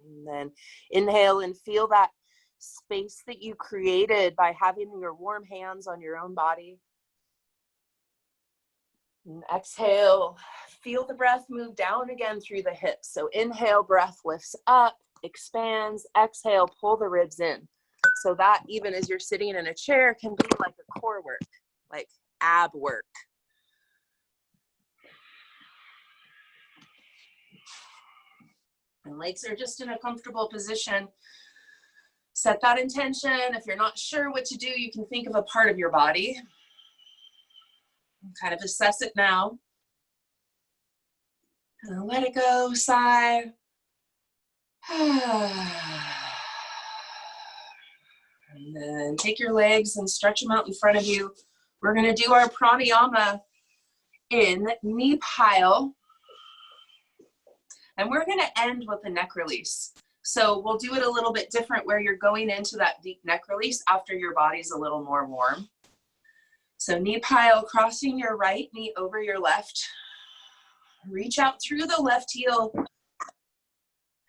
And then inhale and feel that space that you created by having your warm hands on your own body. And exhale, feel the breath move down again through the hips. So inhale, breath lifts up, expands. Exhale, pull the ribs in. So that even as you're sitting in a chair can be like a core work, like ab work. And legs are just in a comfortable position. Set that intention. If you're not sure what to do, you can think of a part of your body. And kind of assess it now. And let it go, sigh. And then take your legs and stretch them out in front of you. We're going to do our pranayama in knee pile. And we're going to end with a neck release. So we'll do it a little bit different where you're going into that deep neck release after your body's a little more warm. So knee pile, crossing your right knee over your left. Reach out through the left heel.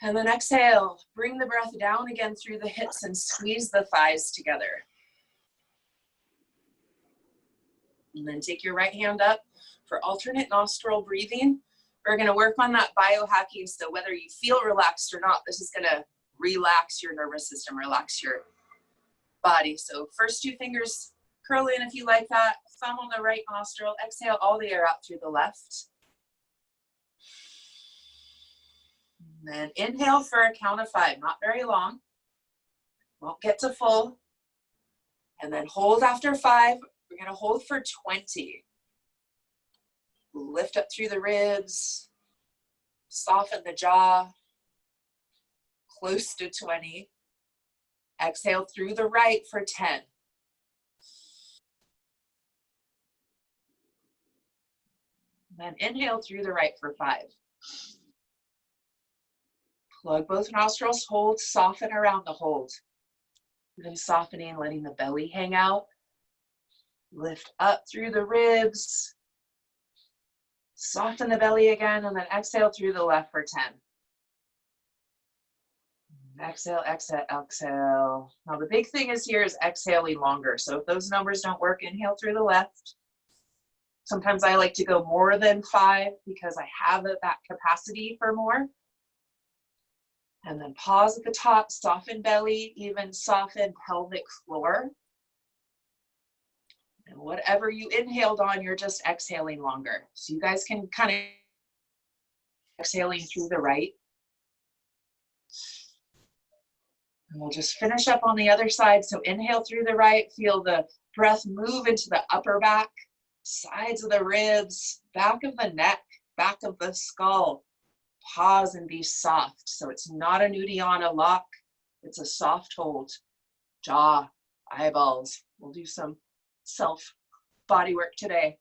And then exhale, bring the breath down again through the hips and squeeze the thighs together. And then take your right hand up for alternate nostril breathing. We're going to work on that biohacking, so whether you feel relaxed or not, this is going to relax your nervous system, relax your body. So first two fingers curl in if you like that. Thumb on the right nostril. Exhale all the air out through the left. And then inhale for a count of 5, not very long. Won't get to full. And then hold after 5. We're going to hold for 20. Lift up through the ribs. Soften the jaw. Close to 20. Exhale through the right for 10. Then inhale through the right for 5. Plug both nostrils, hold, soften around the hold. Even softening, letting the belly hang out. Lift up through the ribs. Soften the belly again, and then exhale through the left for 10. Exhale, exhale, exhale. Now the big thing is here is exhaling longer. So if those numbers don't work, inhale through the left. Sometimes I like to go more than 5 because I have that capacity for more. And then pause at the top, soften belly, even soften pelvic floor. And whatever you inhaled on, you're just exhaling longer. So you guys can kind of exhaling through the right. And we'll just finish up on the other side. So inhale through the right, feel the breath move into the upper back, sides of the ribs, back of the neck, back of the skull. Pause and be soft. So it's not an Uddiyana lock, it's a soft hold. Jaw, eyeballs. We'll do some self body work today.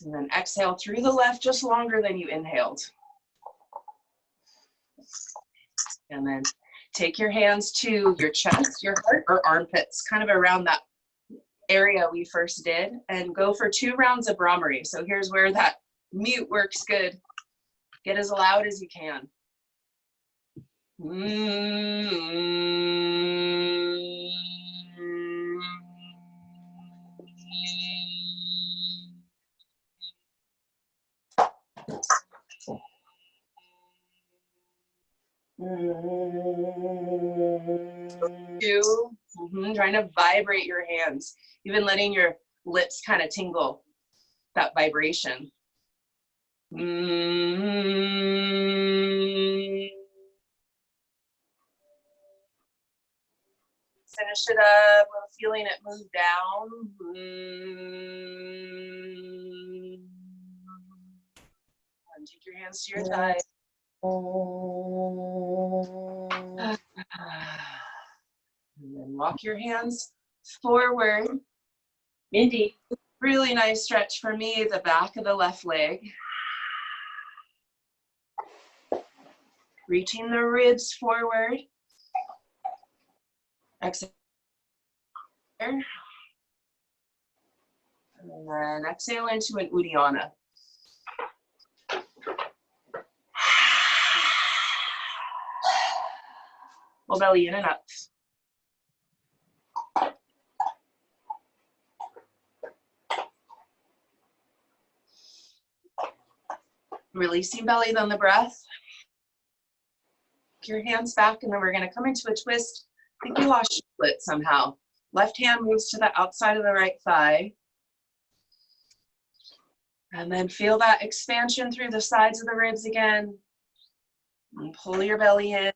And then exhale through the left just longer than you inhaled. And then take your hands to your chest, your heart, or armpits, kind of around that area we first did, and go for 2 rounds of Brahmari. So here's where that mute works good. Get as loud as you can. Trying to vibrate your hands, even letting your lips kind of tingle, that vibration. Finish it up, we're feeling it move down. And take your hands to your thighs. And then walk your hands forward. Mindy. Really nice stretch for me, the back of the left leg. Reaching the ribs forward. Exhale. And then exhale into an Uddiyana. Full belly in and up. Releasing belly, then the breath. Your hands back, and then we're going to come into a twist. I think we lost split somehow. Left hand moves to the outside of the right thigh. And then feel that expansion through the sides of the ribs again. And pull your belly in.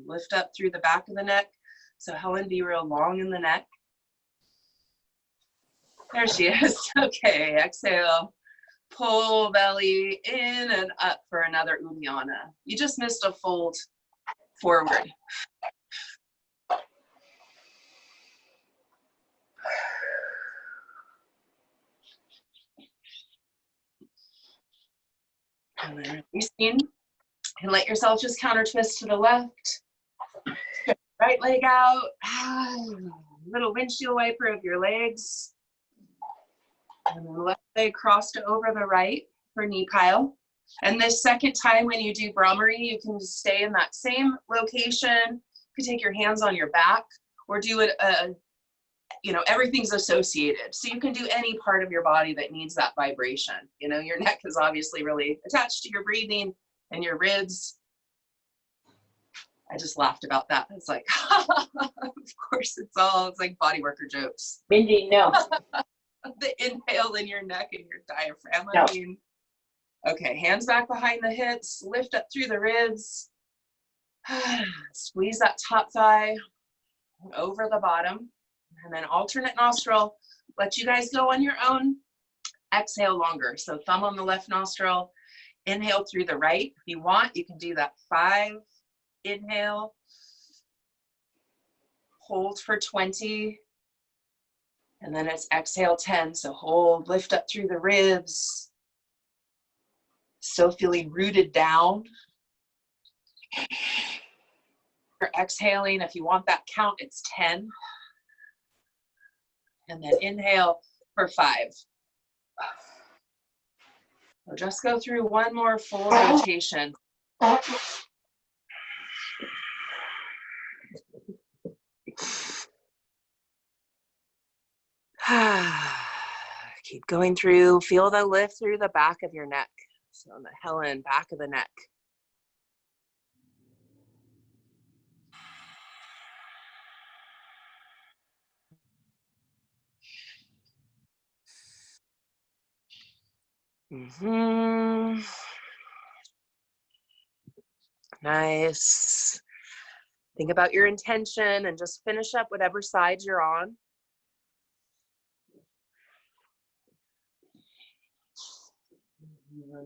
Lift up through the back of the neck. So Helen, be real long in the neck. There she is. Okay, exhale. Pull belly in and up for another Uddiyana. You just missed a fold forward. And then releasing. And let yourself just counter twist to the left. Right leg out. Little windshield wiper of your legs. And then left leg crossed over the right for knee pile. And this second time when you do Brahmari, you can stay in that same location. You can take your hands on your back or do it, everything's associated. So you can do any part of your body that needs that vibration. You know, your neck is obviously really attached to your breathing and your ribs. I just laughed about that. It's like, of course, it's like body worker jokes. Mindy, no. The inhale in your neck and your diaphragm. No. I mean, okay, hands back behind the hips, lift up through the ribs. Squeeze that top thigh over the bottom. And then alternate nostril. Let you guys go on your own. Exhale longer. So thumb on the left nostril. Inhale through the right. If you want, you can do that 5. Inhale. Hold for 20. And then it's exhale 10. So hold, lift up through the ribs. Still feeling rooted down. You're exhaling. If you want that count, it's 10. And then inhale for 5. So just go through one more full rotation. Keep going through. Feel the lift through the back of your neck. So the Helen, back of the neck. Nice. Think about your intention and just finish up whatever side you're on.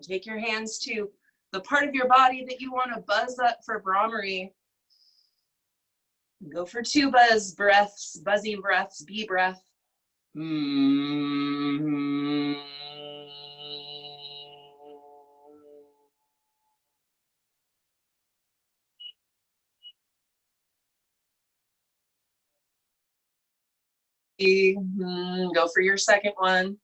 Take your hands to the part of your body that you want to buzz up for Brahmari. Go for 2 buzz breaths, buzzing breaths, bee breath. Go for your second one.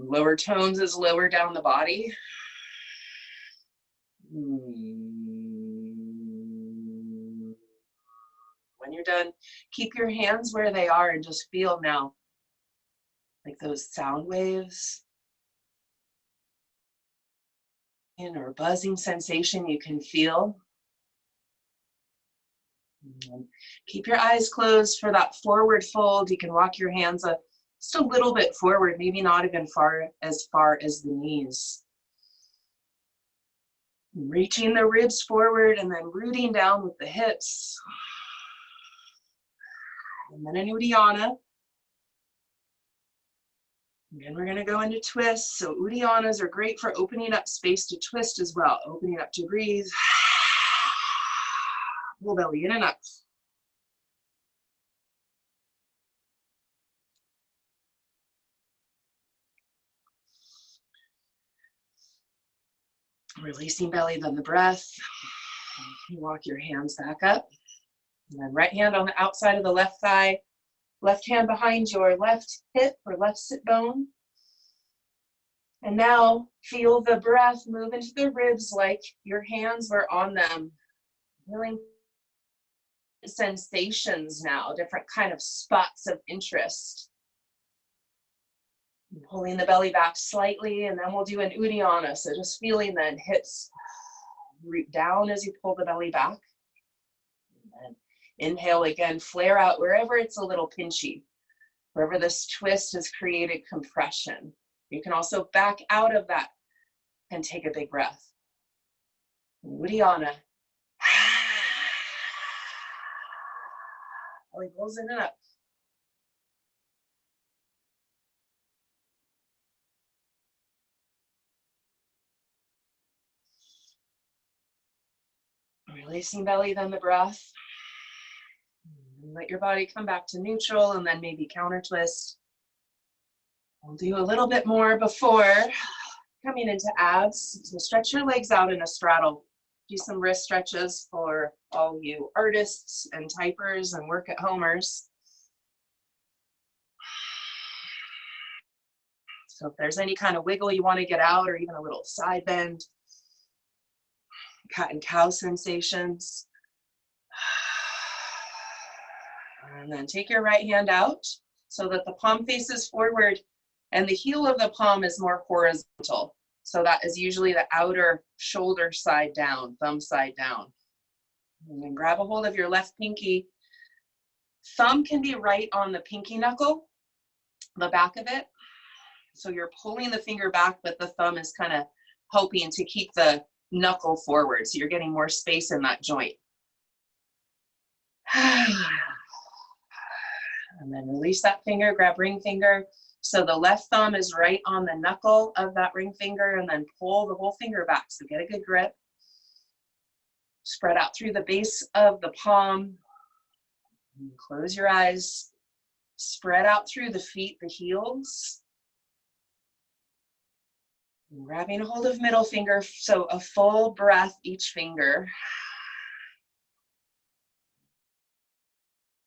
Lower tones is lower down the body. When you're done, keep your hands where they are and just feel now, like those sound waves or buzzing sensation you can feel. Keep your eyes closed for that forward fold. You can walk your hands up just a little bit forward, maybe not even far as the knees. Reaching the ribs forward and then rooting down with the hips. And then an Uddiyana. Again, we're going to go into twists. So Uddiyanas are great for opening up space to twist as well. Opening up to breathe. Full belly in and up. Releasing belly, then the breath. Walk your hands back up. And then right hand on the outside of the left thigh. Left hand behind your left hip or left sit bone. And now feel the breath move into the ribs like your hands were on them. Feeling sensations now, different kind of spots of interest. Pulling the belly back slightly, and then we'll do an Uddiyana. So just feeling the hips root down as you pull the belly back. And inhale again, flare out wherever it's a little pinchy, wherever this twist has created compression. You can also back out of that and take a big breath. Uddiyana. Belly pulls in and up. Releasing belly, then the breath. Let your body come back to neutral and then maybe counter twist. We'll do a little bit more before coming into abs. So stretch your legs out in a straddle. Do some wrist stretches for all you artists and typers and work at homers. So if there's any kind of wiggle you want to get out, or even a little side bend, cat and cow sensations. And then take your right hand out so that the palm faces forward and the heel of the palm is more horizontal. So that is usually the outer shoulder side down, thumb side down. And then grab a hold of your left pinky. Thumb can be right on the pinky knuckle, the back of it. So you're pulling the finger back, but the thumb is kind of helping to keep the knuckle forward. So you're getting more space in that joint. And then release that finger, grab ring finger. So the left thumb is right on the knuckle of that ring finger, and then pull the whole finger back. So get a good grip. Spread out through the base of the palm. Close your eyes. Spread out through the feet, the heels. Grabbing a hold of middle finger, so a full breath each finger.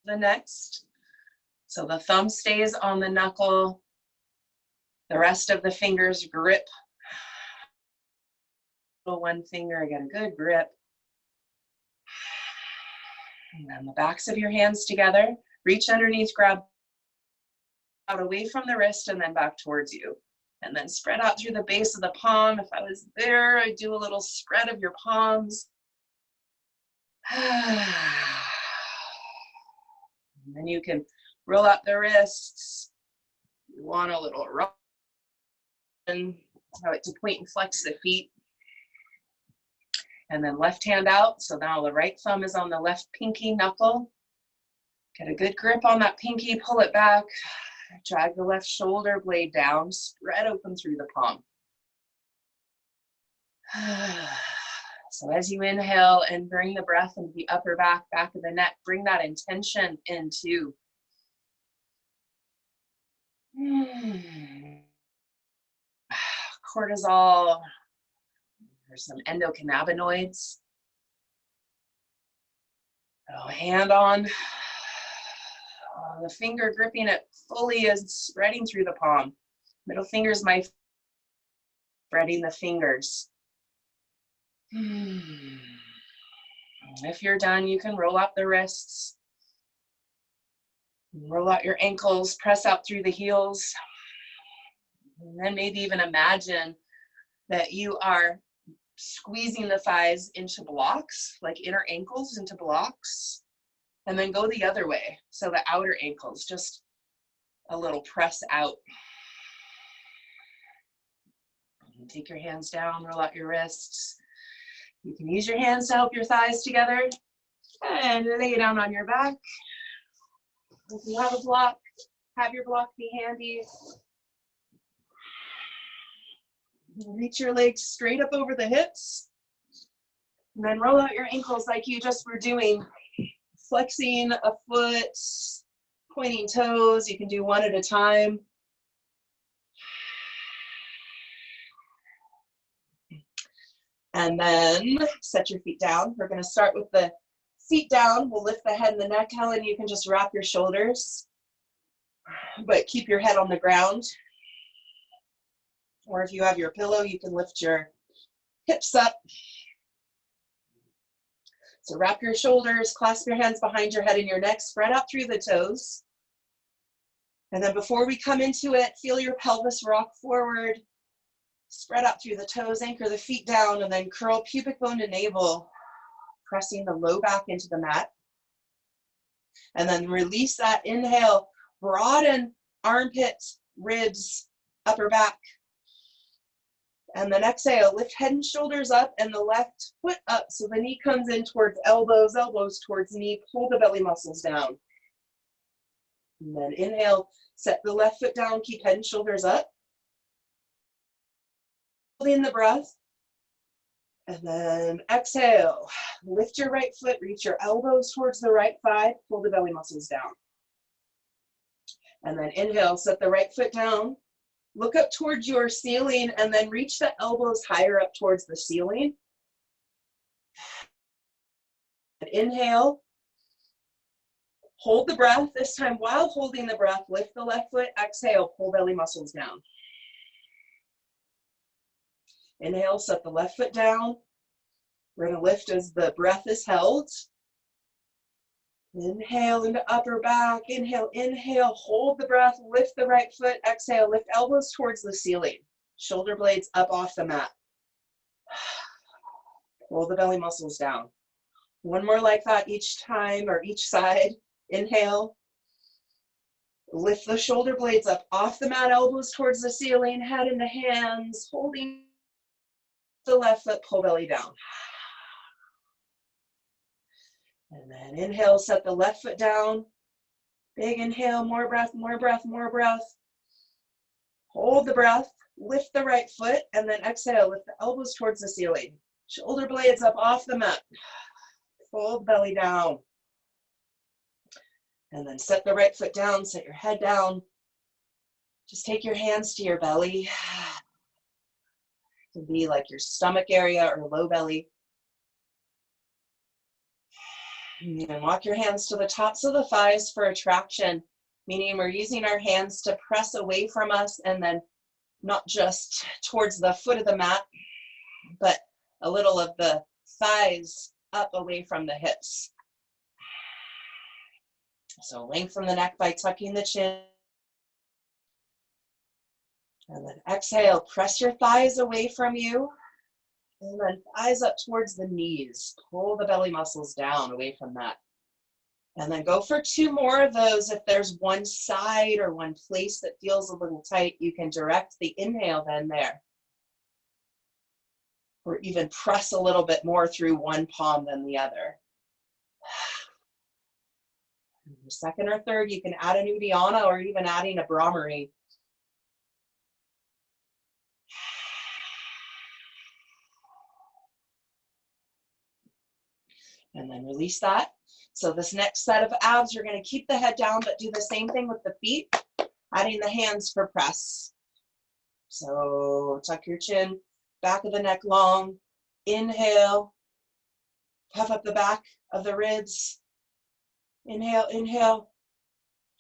The next. So the thumb stays on the knuckle. The rest of the fingers grip. One finger, get a good grip. And then the backs of your hands together. Reach underneath, grab out away from the wrist and then back towards you. And then spread out through the base of the palm. If I was there, I'd do a little spread of your palms. And then you can roll out the wrists. You want a little run. I like to point and flex the feet. And then left hand out. So now the right thumb is on the left pinky knuckle. Get a good grip on that pinky, pull it back. Drag the left shoulder blade down, spread open through the palm. So as you inhale and bring the breath into the upper back, back of the neck, bring that intention into cortisol. There's some endocannabinoids. Oh, hand on. The finger gripping it fully as spreading through the palm. Middle finger's my spreading the fingers. If you're done, you can roll out the wrists. Roll out your ankles, press out through the heels. And then maybe even imagine that you are squeezing the thighs into blocks, like inner ankles into blocks. And then go the other way. So the outer ankles, just a little press out. Take your hands down, roll out your wrists. You can use your hands to help your thighs together. And lay down on your back. If you have a block, have your block be handy. Reach your legs straight up over the hips. And then roll out your ankles like you just were doing. Flexing a foot, pointing toes. You can do one at a time. And then set your feet down. We're going to start with the feet down. We'll lift the head and the neck. Helen, you can just wrap your shoulders, but keep your head on the ground. Or if you have your pillow, you can lift your hips up. So wrap your shoulders, clasp your hands behind your head and your neck, spread out through the toes. And then before we come into it, feel your pelvis rock forward, spread out through the toes, anchor the feet down, and then curl pubic bone to navel, pressing the low back into the mat. And then release that, inhale, broaden armpits, ribs, upper back. And then exhale, lift head and shoulders up and the left foot up so the knee comes in towards elbows, elbows towards knee, pull the belly muscles down. And then inhale, set the left foot down, keep head and shoulders up. Holding the breath. And then exhale, lift your right foot, reach your elbows towards the right thigh, pull the belly muscles down. And then inhale, set the right foot down, look up towards your ceiling, and then reach the elbows higher up towards the ceiling. And inhale, hold the breath. This time while holding the breath, lift the left foot, exhale, pull belly muscles down. Inhale, set the left foot down. We're going to lift as the breath is held. Inhale into upper back. Inhale, inhale, hold the breath, lift the right foot, exhale, lift elbows towards the ceiling. Shoulder blades up off the mat. Pull the belly muscles down. One more like that each time or each side. Inhale. Lift the shoulder blades up off the mat, elbows towards the ceiling, head into hands, holding the left foot, pull belly down. And then inhale, set the left foot down. Big inhale, more breath, more breath, more breath. Hold the breath, lift the right foot, and then exhale, lift the elbows towards the ceiling. Shoulder blades up off the mat. Fold belly down. And then set the right foot down, set your head down. Just take your hands to your belly. It can be like your stomach area or low belly. And walk your hands to the tops of the thighs for attraction, meaning we're using our hands to press away from us and then not just towards the foot of the mat, but a little of the thighs up away from the hips. So lengthen the neck by tucking the chin. And then exhale, press your thighs away from you. And then thighs up towards the knees. Pull the belly muscles down away from that. And then go for 2 more of those. If there's one side or one place that feels a little tight, you can direct the inhale then there. Or even press a little bit more through one palm than the other. The second or third, you can add an Uddiyana or even adding a Brahmari. And then release that. So this next set of abs, you're going to keep the head down, but do the same thing with the feet, adding the hands for press. So tuck your chin, back of the neck long. Inhale, puff up the back of the ribs. Inhale, inhale.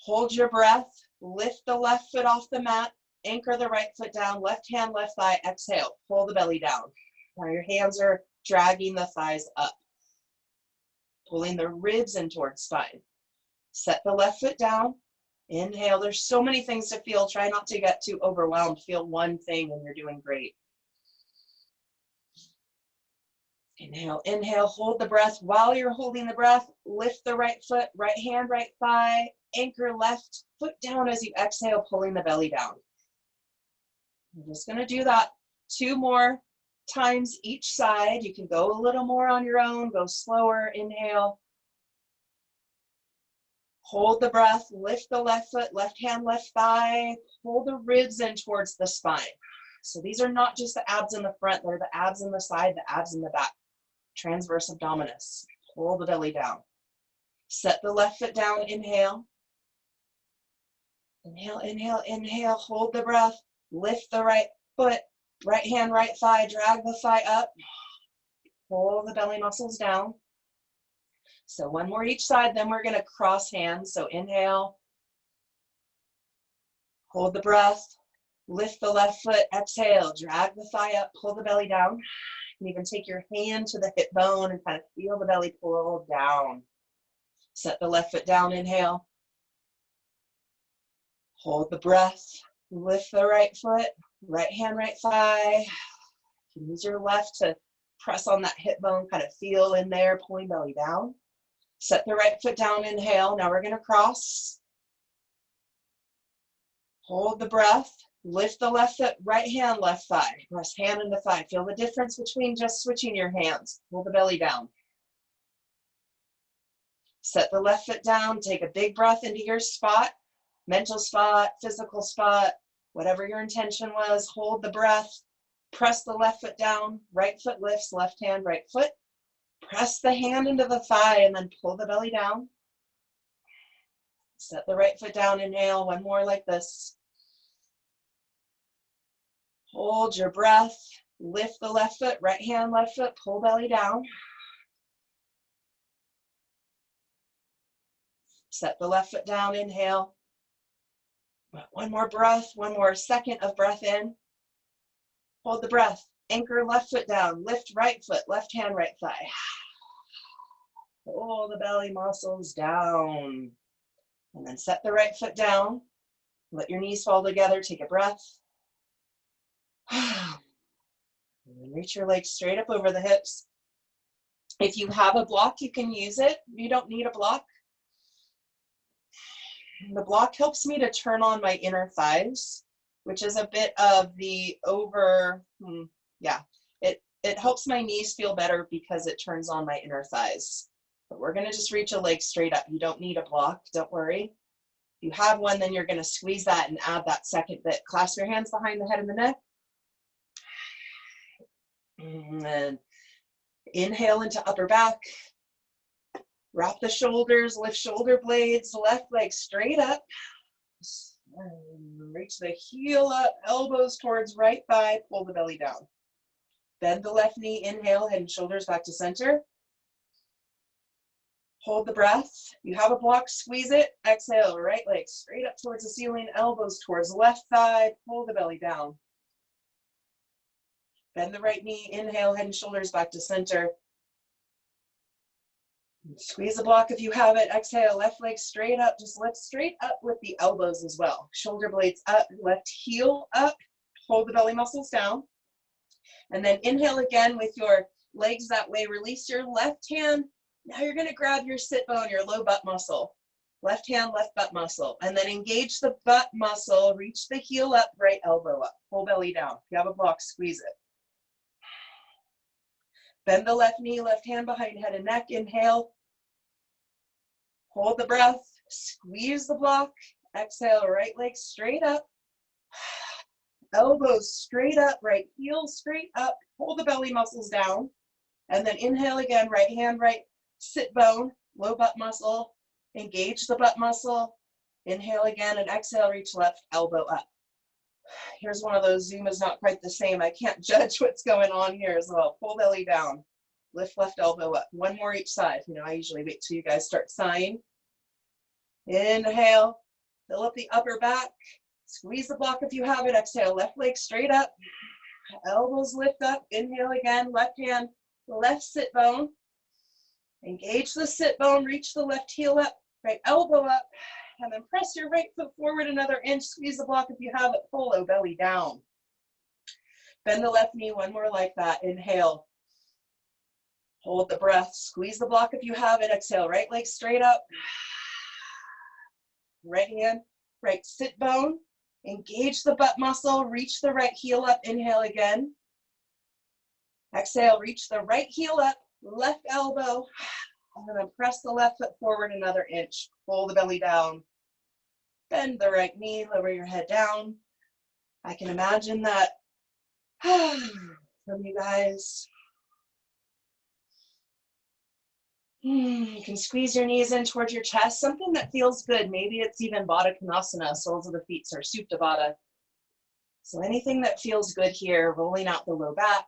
Hold your breath. Lift the left foot off the mat. Anchor the right foot down. Left hand, left thigh. Exhale. Pull the belly down. Now your hands are dragging the thighs up. Pulling the ribs in towards spine. Set the left foot down. Inhale. There's so many things to feel. Try not to get too overwhelmed. Feel one thing and you're doing great. Inhale, inhale. Hold the breath. While you're holding the breath, lift the right foot, right hand, right thigh. Anchor left foot down as you exhale, pulling the belly down. I'm just going to do that 2 more times each side. You can go a little more on your own, go slower. Inhale. Hold the breath, lift the left foot, left hand, left thigh, pull the ribs in towards the spine. So these are not just the abs in the front, they're the abs in the side, the abs in the back. Transverse abdominis. Pull the belly down. Set the left foot down, inhale. Inhale, inhale, inhale, hold the breath, lift the right foot, right hand, right thigh, drag the thigh up, pull the belly muscles down. So 1 more each side, then we're gonna cross hands. So inhale, hold the breath, Lift the left foot, exhale, drag the thigh up, pull the belly down. You can even take your hand to the hip bone and kind of feel the belly pull down. Set the left foot down, inhale. Hold the breath, lift the right foot, right hand, right thigh. You can use your left to press on that hip bone, kind of feel in there, pulling belly down. Set the right foot down, inhale. Now we're gonna cross. Hold the breath, lift the left foot, right hand, left thigh. Press hand into thigh. Feel the difference between just switching your hands. Pull the belly down. Set the left foot down, take a big breath into your spot, mental spot, physical spot, whatever your intention was. Hold the breath, press the left foot down, right foot lifts, left hand, right foot. Press the hand into the thigh and then pull the belly down. Set the right foot down, inhale, one more like this. Hold your breath, lift the left foot, right hand, left foot, pull belly down. Set the left foot down, inhale. One more breath, one more second of breath in. Hold the breath, anchor left foot down, lift right foot, left hand, right thigh. Pull the belly muscles down. And then set the right foot down. Let your knees fall together, take a breath. And then reach your legs straight up over the hips. If you have a block, you can use it. You don't need a block. The block helps me to turn on my inner thighs, which is a bit of the it helps my knees feel better because it turns on my inner thighs. But we're gonna just reach a leg straight up. You don't need a block, don't worry. If you have one, then you're gonna squeeze that and add that second bit. Clasp your hands behind the head and the neck. And then inhale into upper back. Wrap the shoulders, lift shoulder blades, left leg straight up. Reach the heel up, elbows towards right thigh, pull the belly down. Bend the left knee, inhale, head and shoulders back to center. Hold the breath. You have a block, squeeze it. Exhale, right leg straight up towards the ceiling, elbows towards left thigh, pull the belly down. Bend the right knee, inhale, head and shoulders back to center. Squeeze the block if you have it. Exhale, left leg straight up. Just lift straight up with the elbows as well. Shoulder blades up, left heel up. Hold the belly muscles down. And then inhale again with your legs that way. Release your left hand. Now you're going to grab your sit bone, your low butt muscle. Left hand, left butt muscle. And then engage the butt muscle. Reach the heel up, right elbow up. Pull belly down. If you have a block, squeeze it. Bend the left knee, left hand behind head and neck. Inhale. Hold the breath. Squeeze the block. Exhale, right leg straight up. Elbows straight up, right heel straight up. Pull the belly muscles down. And then inhale again, right hand, right sit bone, low butt muscle. Engage the butt muscle. Inhale again and exhale, reach left elbow up. Here's one of those. Zoom is not quite the same. I can't judge what's going on here as well. Pull belly down. Lift left elbow up. One more each side. I usually wait till you guys start sighing. Inhale. Fill up the upper back. Squeeze the block if you have it. Exhale, left leg straight up. Elbows lift up. Inhale again. Left hand, left sit bone. Engage the sit bone. Reach the left heel up. Right elbow up. And then press your right foot forward another inch. Squeeze the block if you have it. Pull low belly down. Bend the left knee. One more like that. Inhale. Hold the breath. Squeeze the block if you have it. Exhale. Right leg straight up. Right hand, right sit bone. Engage the butt muscle. Reach the right heel up. Inhale again. Exhale. Reach the right heel up. Left elbow. And then press the left foot forward another inch. Pull the belly down. Bend the right knee. Lower your head down. I can imagine that from you guys. You can squeeze your knees in towards your chest, something that feels good. Maybe it's even Baddha Konasana, soles of the feet, or Supta Baddha. So anything that feels good here, rolling out the low back.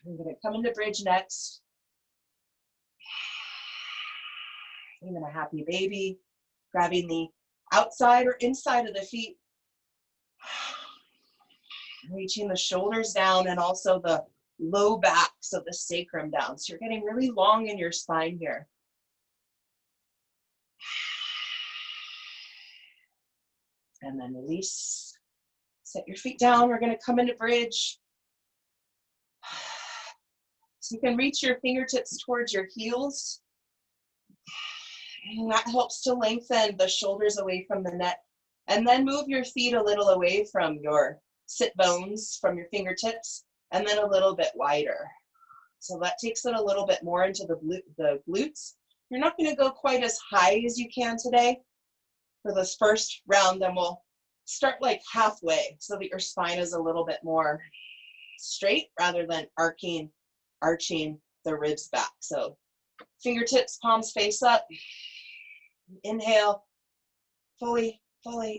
I'm going to come into bridge next. Even a happy baby, grabbing the outside or inside of the feet. Reaching the shoulders down and also the low back, so the sacrum down. So you're getting really long in your spine here. And then release. Set your feet down. We're going to come into bridge. So you can reach your fingertips towards your heels. And that helps to lengthen the shoulders away from the neck. And then move your feet a little away from your sit bones, from your fingertips, and then a little bit wider. So that takes it a little bit more into the glutes. You're not going to go quite as high as you can today for this first round. Then we'll start like halfway so that your spine is a little bit more straight rather than arching the ribs back. So fingertips, palms face up. Inhale, fully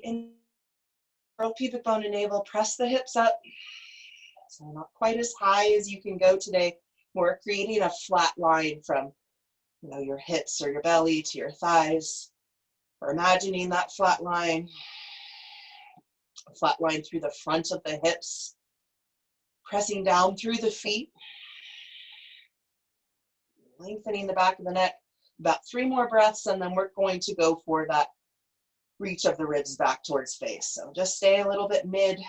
in. Curl pubic bone and navel, press the hips up. So not quite as high as you can go today. More creating a flat line from your hips or your belly to your thighs. Or imagining that flat line through the front of the hips. Pressing down through the feet. Lengthening the back of the neck. About 3 more breaths, and then we're going to go for that reach of the ribs back towards face. So just stay a little bit mid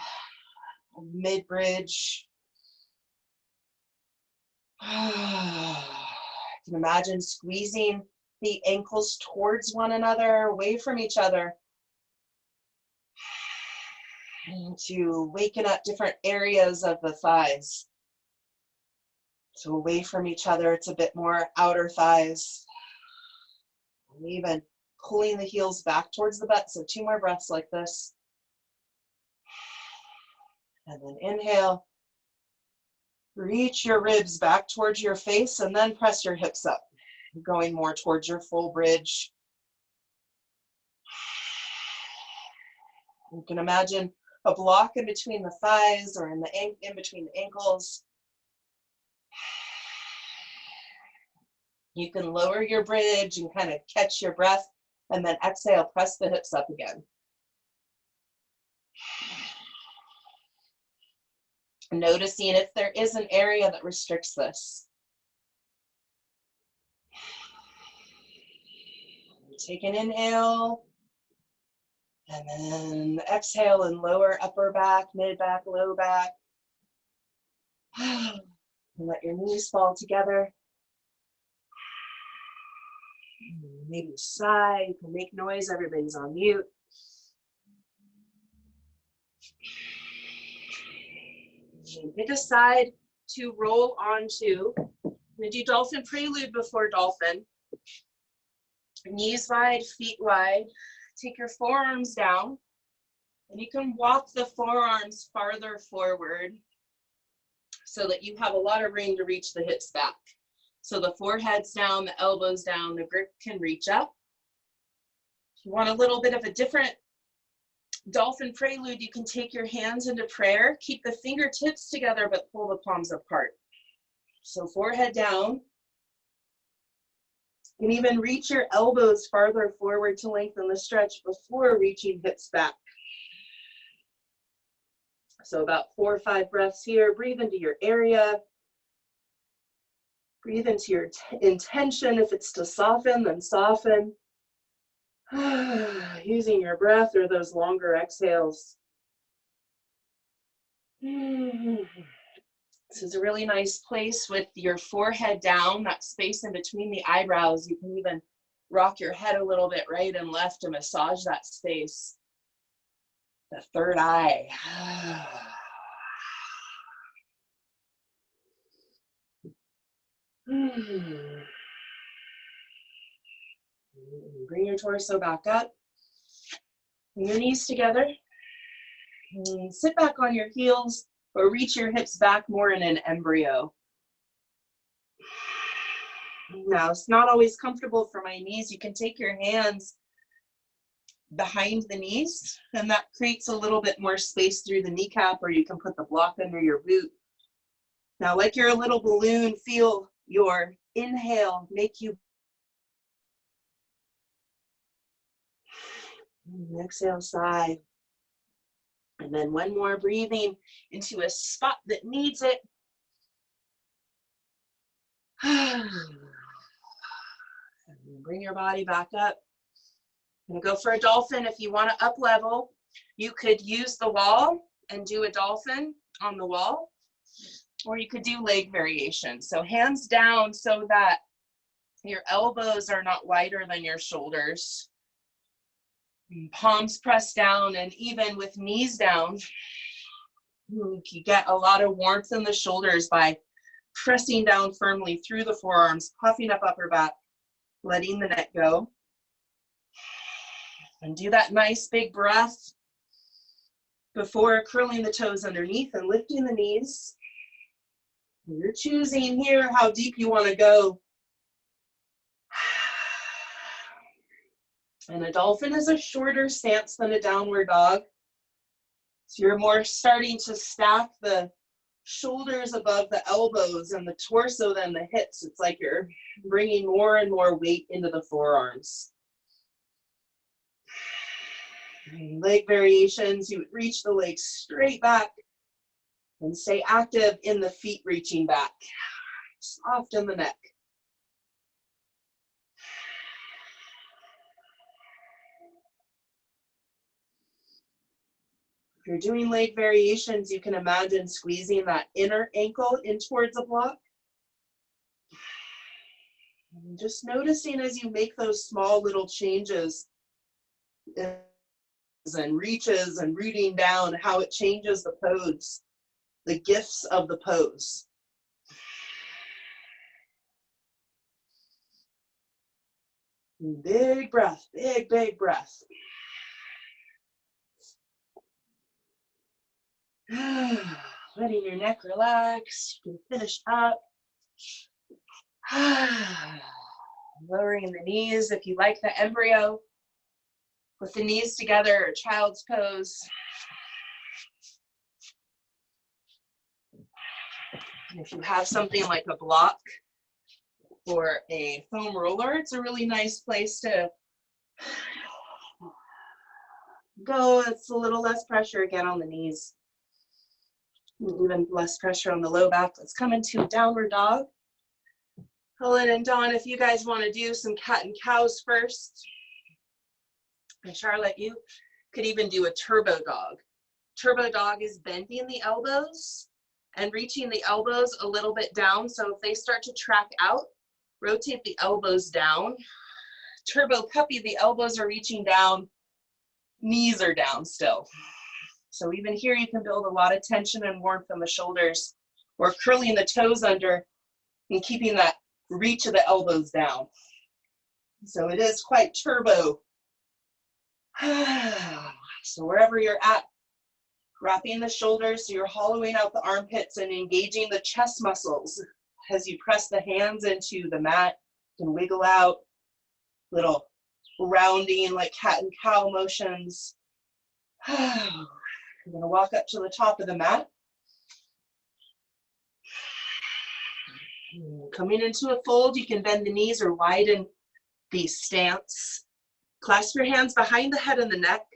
bridge. I can imagine squeezing the ankles towards one another, away from each other. And to waken up different areas of the thighs. So away from each other, it's a bit more outer thighs. And even pulling the heels back towards the butt. So 2 more breaths like this. And then inhale. Reach your ribs back towards your face and then press your hips up. Going more towards your full bridge. You can imagine a block in between the thighs or in between the ankles. You can lower your bridge and kind of catch your breath, and then exhale, press the hips up again. Noticing if there is an area that restricts this. Take an inhale, and then exhale and lower upper back, mid back, low back. And let your knees fall together. Maybe sigh, you can make noise, everybody's on mute. And pick a side to roll onto. I'm gonna do dolphin prelude before dolphin. Knees wide, feet wide. Take your forearms down, and you can walk the forearms farther forward so that you have a lot of room to reach the hips back. So the forehead's down, the elbows down, the grip can reach up. If you want a little bit of a different dolphin prelude, you can take your hands into prayer, keep the fingertips together, but pull the palms apart. So forehead down. You can even reach your elbows farther forward to lengthen the stretch before reaching hips back. So about 4 or 5 breaths here. Breathe into your area. Breathe into your intention. If it's to soften, then soften. Using your breath or those longer exhales. This is a really nice place with your forehead down, that space in between the eyebrows. You can even rock your head a little bit right and left to massage that space. The third eye. Bring your torso back up. Bring your knees together. And sit back on your heels or reach your hips back more in an embryo. Now, it's not always comfortable for my knees. You can take your hands behind the knees, and that creates a little bit more space through the kneecap, or you can put the block under your boot. Now, like you're a little balloon, feel your inhale make you. Exhale, sigh. And then one more, breathing into a spot that needs it. And bring your body back up. And go for a dolphin. If you want to up level, you could use the wall and do a dolphin on the wall, or you could do leg variation. So hands down so that your elbows are not wider than your shoulders. Palms pressed down, and even with knees down, you can get a lot of warmth in the shoulders by pressing down firmly through the forearms, puffing up upper back, letting the neck go. And do that nice big breath before curling the toes underneath and lifting the knees. You're choosing here how deep you want to go. And a dolphin is a shorter stance than a downward dog. So you're more starting to stack the shoulders above the elbows and the torso than the hips. It's like you're bringing more and more weight into the forearms. Leg variations, you would reach the legs straight back and stay active in the feet reaching back. Soft in the neck. If you're doing leg variations, you can imagine squeezing that inner ankle in towards a block. And just noticing as you make those small little changes and reaches and rooting down, how it changes the pose, the gifts of the pose. Big breath, big, big breath. Letting your neck relax. You can finish up. Lowering the knees if you like the embryo. With the knees together, or child's pose. And if you have something like a block or a foam roller, it's a really nice place to go. It's a little less pressure again on the knees. Even less pressure on the low back. Let's come into downward dog. Helen and Dawn, if you guys want to do some cat and cows first. And Charlotte, you could even do a turbo dog. Turbo dog is bending the elbows and reaching the elbows a little bit down. So if they start to track out, rotate the elbows down. Turbo puppy, the elbows are reaching down, knees are down still. So even here you can build a lot of tension and warmth in the shoulders, or curling the toes under and keeping that reach of the elbows down. So it is quite turbo. So wherever you're at, wrapping the shoulders so you're hollowing out the armpits and engaging the chest muscles as you press the hands into the mat. You can wiggle out, little rounding like cat and cow motions. I'm gonna walk up to the top of the mat. Coming into a fold, you can bend the knees or widen the stance. Clasp your hands behind the head and the neck.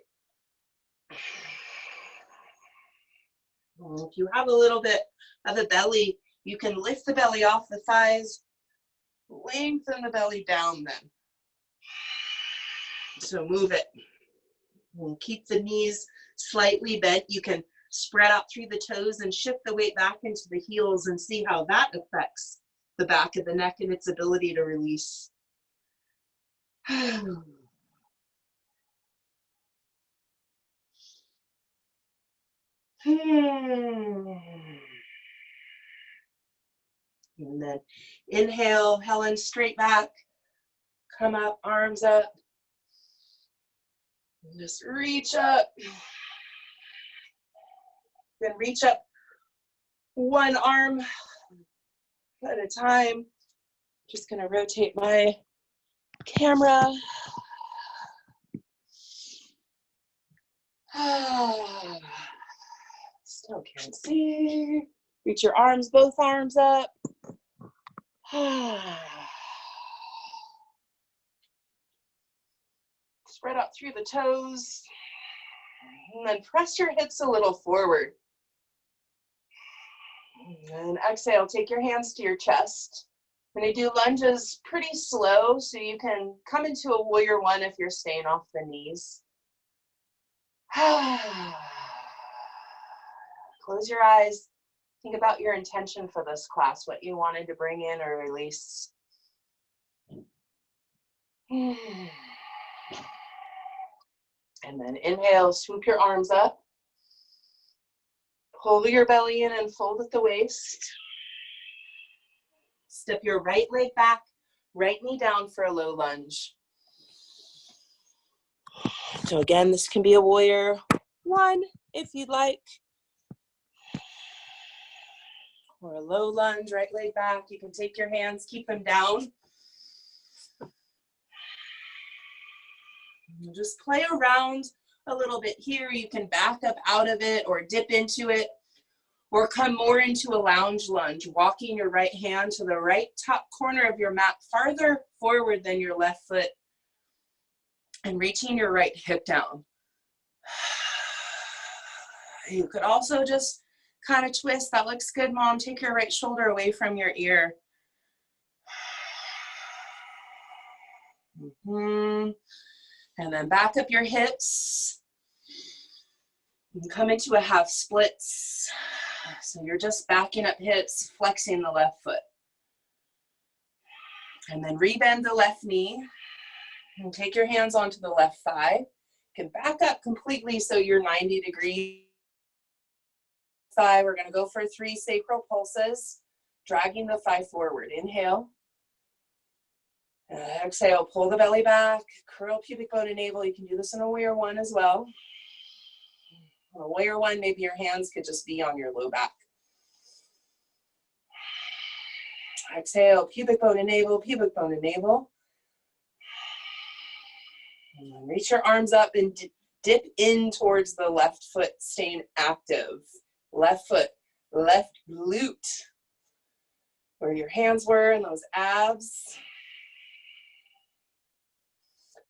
If you have a little bit of a belly, you can lift the belly off the thighs, lengthen the belly down then. So move it. And keep the knees slightly bent. You can spread out through the toes and shift the weight back into the heels and see how that affects the back of the neck and its ability to release. And then inhale, Helen, straight back. Come up, arms up. And just reach up. Then reach up one arm at a time. Just gonna rotate my camera. Still can't see. Reach your arms, both arms up. Spread out through the toes. And then press your hips a little forward. And exhale, take your hands to your chest. I'm going to do lunges pretty slow so you can come into a warrior one if you're staying off the knees. Close your eyes. Think about your intention for this class, what you wanted to bring in or release. And then inhale, swoop your arms up. Pull your belly in and fold at the waist. Step your right leg back, right knee down for a low lunge. So again, this can be a warrior one if you'd like. Or a low lunge, right leg back. You can take your hands, keep them down. And just play around a little bit here. You can back up out of it or dip into it. Or come more into a lounge lunge, walking your right hand to the right top corner of your mat, farther forward than your left foot, and reaching your right hip down. You could also just kind of twist. That looks good, Mom. Take your right shoulder away from your ear. And then back up your hips. And come into a half splits. So you're just backing up hips, flexing the left foot. And then rebend the left knee. And take your hands onto the left thigh. You can back up completely so you're 90 degrees. Thigh. We're going to go for 3 sacral pulses, dragging the thigh forward. Inhale. Exhale, pull the belly back, curl pubic bone and navel. You can do this in a warrior one as well. On a warrior one, maybe your hands could just be on your low back. Exhale, pubic bone and navel, pubic bone and navel. And then reach your arms up and dip in towards the left foot, staying active. Left foot, left glute, where your hands were and those abs.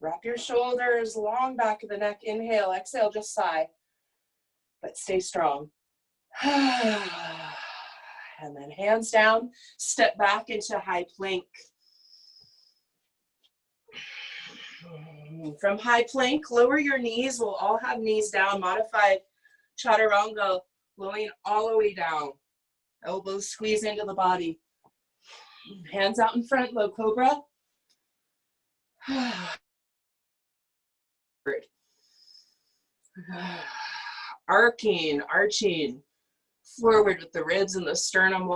Wrap your shoulders, long back of the neck. Inhale, exhale, just sigh, but stay strong. And then hands down, step back into high plank. From high plank, lower your knees. We'll all have knees down. Modified chaturanga, blowing all the way down. Elbows squeeze into the body. Hands out in front, low cobra. Arching forward with the ribs and the sternum.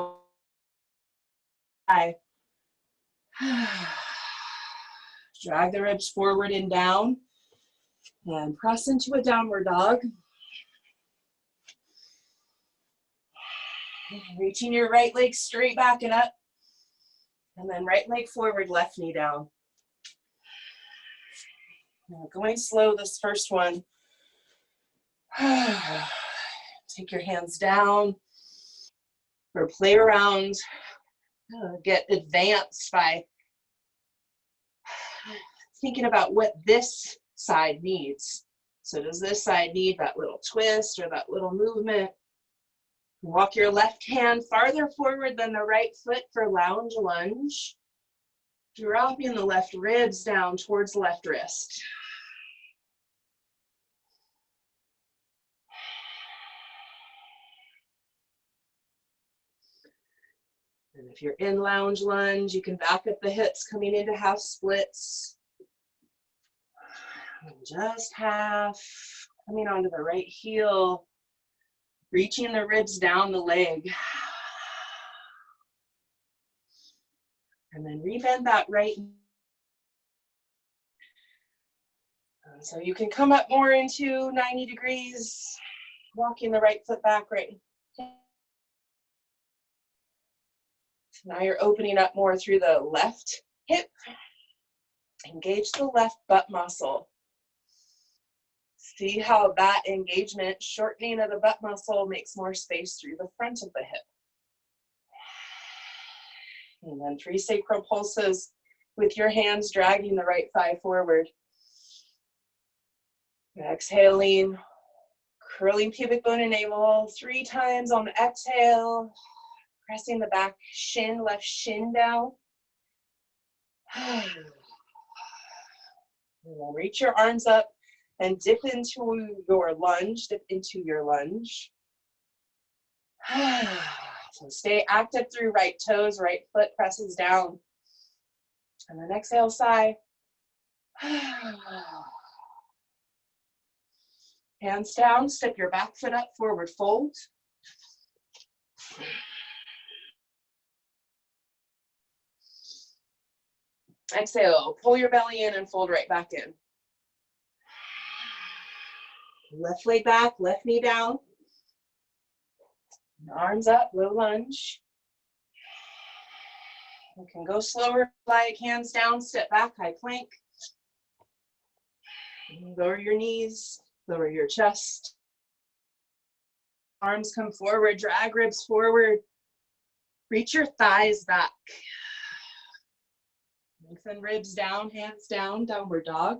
Drag the ribs forward and down. And press into a downward dog. Reaching your right leg straight back and up. And then right leg forward, left knee down. Now going slow, this first one. Take your hands down. Or play around. Get advanced by thinking about what this side needs. So does this side need that little twist or that little movement? Walk your left hand farther forward than the right foot for lounge lunge. Dropping the left ribs down towards left wrist. And if you're in lounge lunge, you can back up the hips coming into half splits. And just half, coming onto the right heel. Reaching the ribs down the leg. And then rebend that right. And so you can come up more into 90 degrees, walking the right foot back, right. So now you're opening up more through the left hip. Engage the left butt muscle. See how that engagement, shortening of the butt muscle, makes more space through the front of the hip. And then 3 sacral pulses with your hands dragging the right thigh forward. Exhaling, Curling pubic bone and navel 3 times on the exhale. Pressing the back shin, left shin down. And then reach your arms up and dip into your lunge. Dip into your lunge. So stay active through right toes, right foot presses down. And then exhale, sigh. Hands down, step your back foot up, forward fold. Exhale, pull your belly in and fold right back in. Left leg back, left knee down. Arms up, low lunge. You can go slower, like hands down, step back, high plank. Lower your knees, lower your chest. Arms come forward, drag ribs forward. Reach your thighs back. Lengthen ribs down, hands down, downward dog.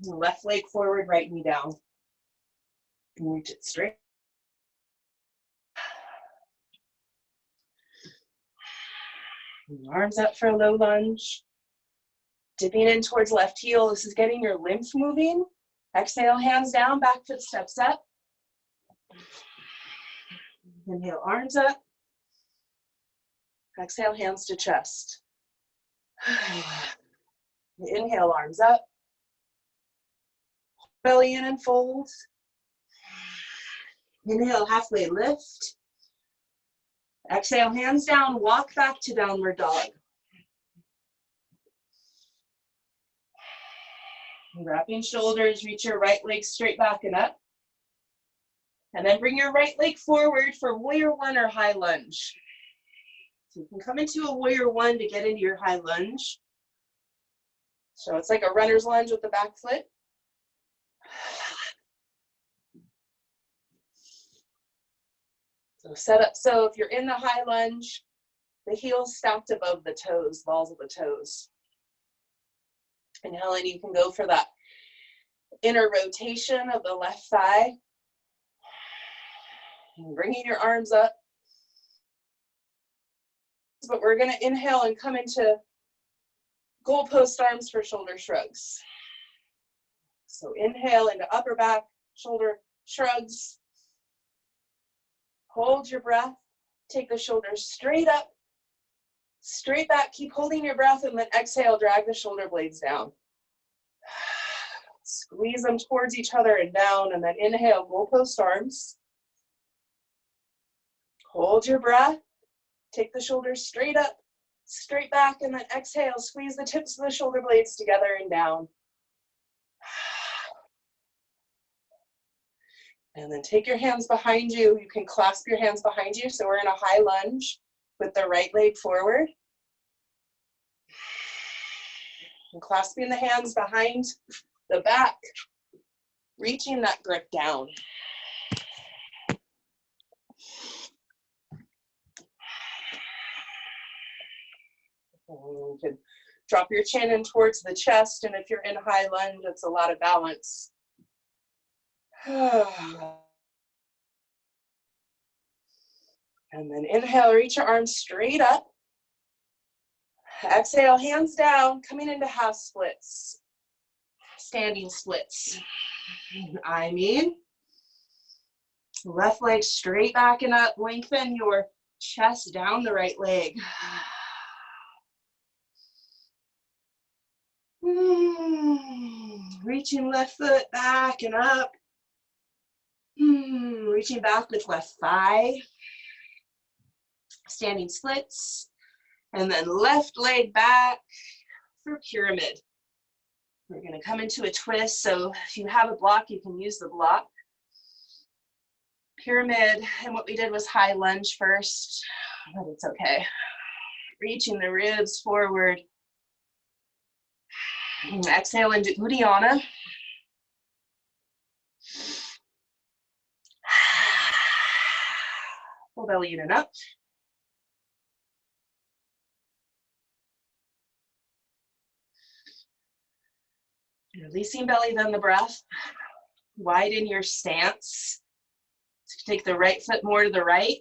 Left leg forward, right knee down. And reach it straight. Arms up for a low lunge. Dipping in towards left heel. This is getting your lymph moving. Exhale, hands down, back foot steps up. Inhale, arms up. Exhale, hands to chest. Inhale, arms up. Belly in and fold. Inhale, halfway lift. Exhale, hands down, walk back to downward dog. Wrapping shoulders, reach your right leg straight back and up. And then bring your right leg forward for warrior one or high lunge. So you can come into a warrior one to get into your high lunge. So it's like a runner's lunge with the back foot. So set up, so if you're in the high lunge, the heels stacked above the toes, balls of the toes. And Helen, you can go for that inner rotation of the left thigh. And bringing your arms up. But we're gonna inhale and come into goalpost arms for shoulder shrugs. So inhale into upper back, shoulder shrugs. Hold your breath. Take the shoulders straight up, straight back. Keep holding your breath and then exhale, drag the shoulder blades down. Squeeze them towards each other and down, and then inhale, goalpost arms. Hold your breath. Take the shoulders straight up, straight back, and then exhale. Squeeze the tips of the shoulder blades together and down. And then take your hands behind you. You can clasp your hands behind you. So we're in a high lunge with the right leg forward. And clasping the hands behind the back, reaching that grip down. You can drop your chin in towards the chest, and if you're in high lunge, it's a lot of balance. And then inhale, reach your arms straight up. Exhale, hands down, coming into half splits. Standing splits. I mean, left leg straight back and up. Lengthen your chest down the right leg. Reaching left foot back and up. Reaching back with left thigh. Standing splits. And then left leg back for pyramid. We're going to come into a twist. So if you have a block, you can use the block. Pyramid. And what we did was high lunge first, but it's okay. Reaching the ribs forward. Exhale into Uddiyana. Full belly in and up. Releasing belly, then the breath. Widen your stance. So take the right foot more to the right,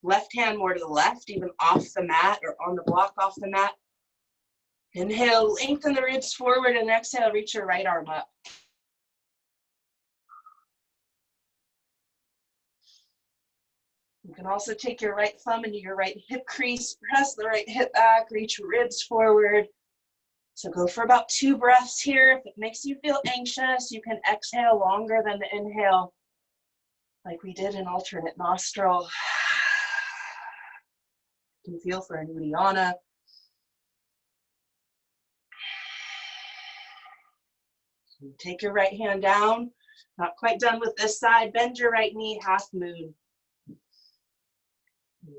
left hand more to the left, even off the mat or on the block off the mat. Inhale, lengthen the ribs forward, and exhale, reach your right arm up. You can also take your right thumb into your right hip crease, press the right hip back, reach ribs forward. So go for about 2 breaths here. If it makes you feel anxious, you can exhale longer than the inhale, like we did in alternate nostril. You can feel for an Uddiyana. Take your right hand down. Not quite done with this side. Bend your right knee, half moon.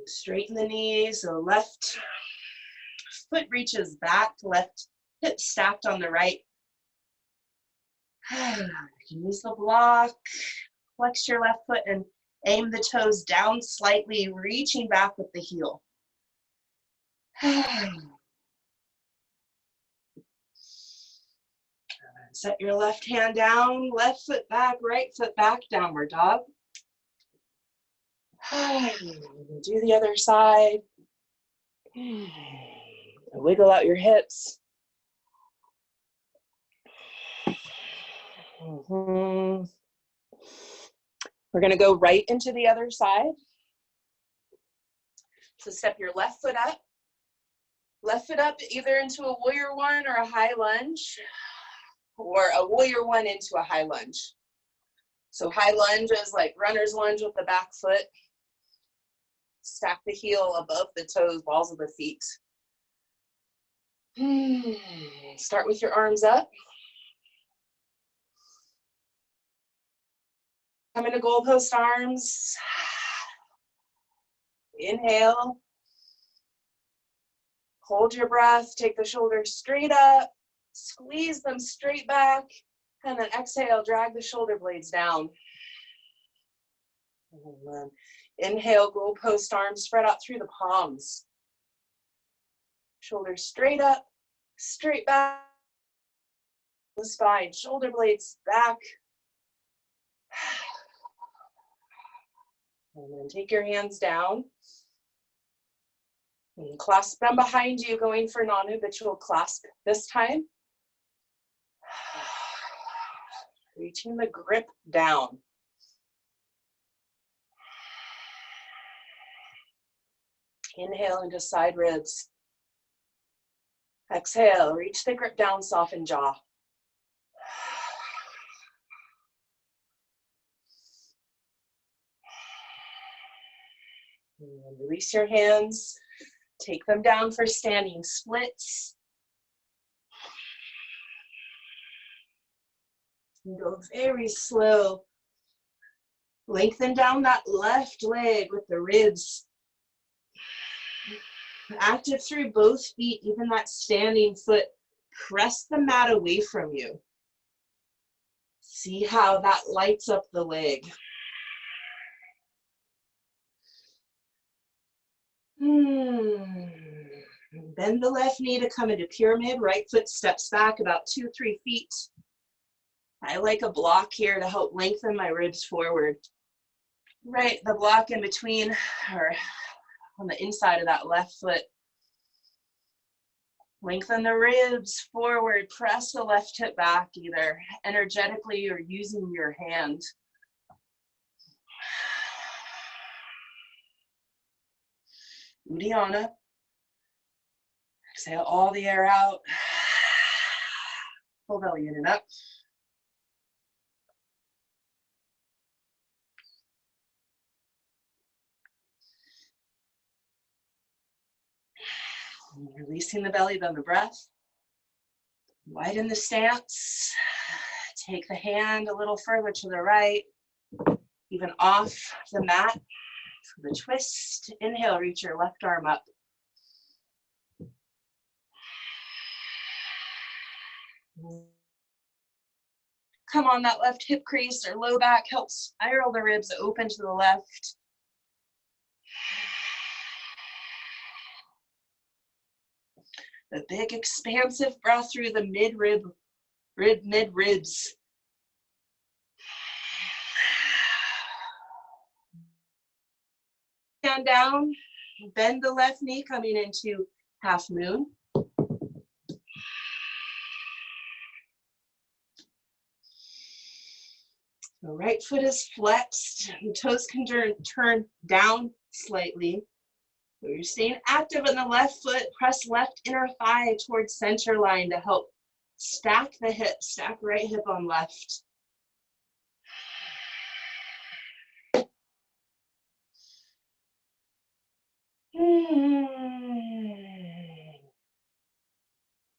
Straighten the knees, so left foot reaches back, left hip stacked on the right. You can use the block, flex your left foot and aim the toes down slightly, reaching back with the heel. Set your left hand down, left foot back, right foot back, downward dog. Do the other side. Wiggle out your hips. We're going to go right into the other side. So step your left foot up either into a warrior one or a high lunge, or a warrior one into a high lunge. So high lunge is like runner's lunge with the back foot. Stack the heel above the toes, balls of the feet. Start with your arms up. Come into goalpost arms. Inhale. Hold your breath, take the shoulders straight up, squeeze them straight back, and then exhale, drag the shoulder blades down. And then inhale, goalpost arms spread out through the palms. Shoulders straight up, straight back. The spine, shoulder blades back. And then take your hands down. And clasp them behind you, going for non-habitual clasp this time. Reaching the grip down. Inhale into side ribs. Exhale, reach the grip down, soften jaw. And release your hands. Take them down for standing splits. And go very slow. Lengthen down that left leg with the ribs. Active through both feet, even that standing foot. Press the mat away from you. See how that lights up the leg. Bend the left knee to come into pyramid. Right foot steps back about 2-3 feet. I like a block here to help lengthen my ribs forward. Right, the block in between or on the inside of that left foot. Lengthen the ribs forward. Press the left hip back either energetically or using your hand. Uddiyana. Exhale all the air out. Full belly in and up. Releasing the belly, then the breath. Widen the stance. Take the hand a little further to the right, even off the mat. For the twist, inhale, reach your left arm up. Come on, that left hip crease or low back helps spiral the ribs open to the left. A big expansive breath through the mid-ribs. hand down, bend the left knee coming into half moon. The right foot is flexed. The toes can turn down slightly. So you're staying active in the left foot. Press left inner thigh towards center line to help stack the hip. Stack right hip on left.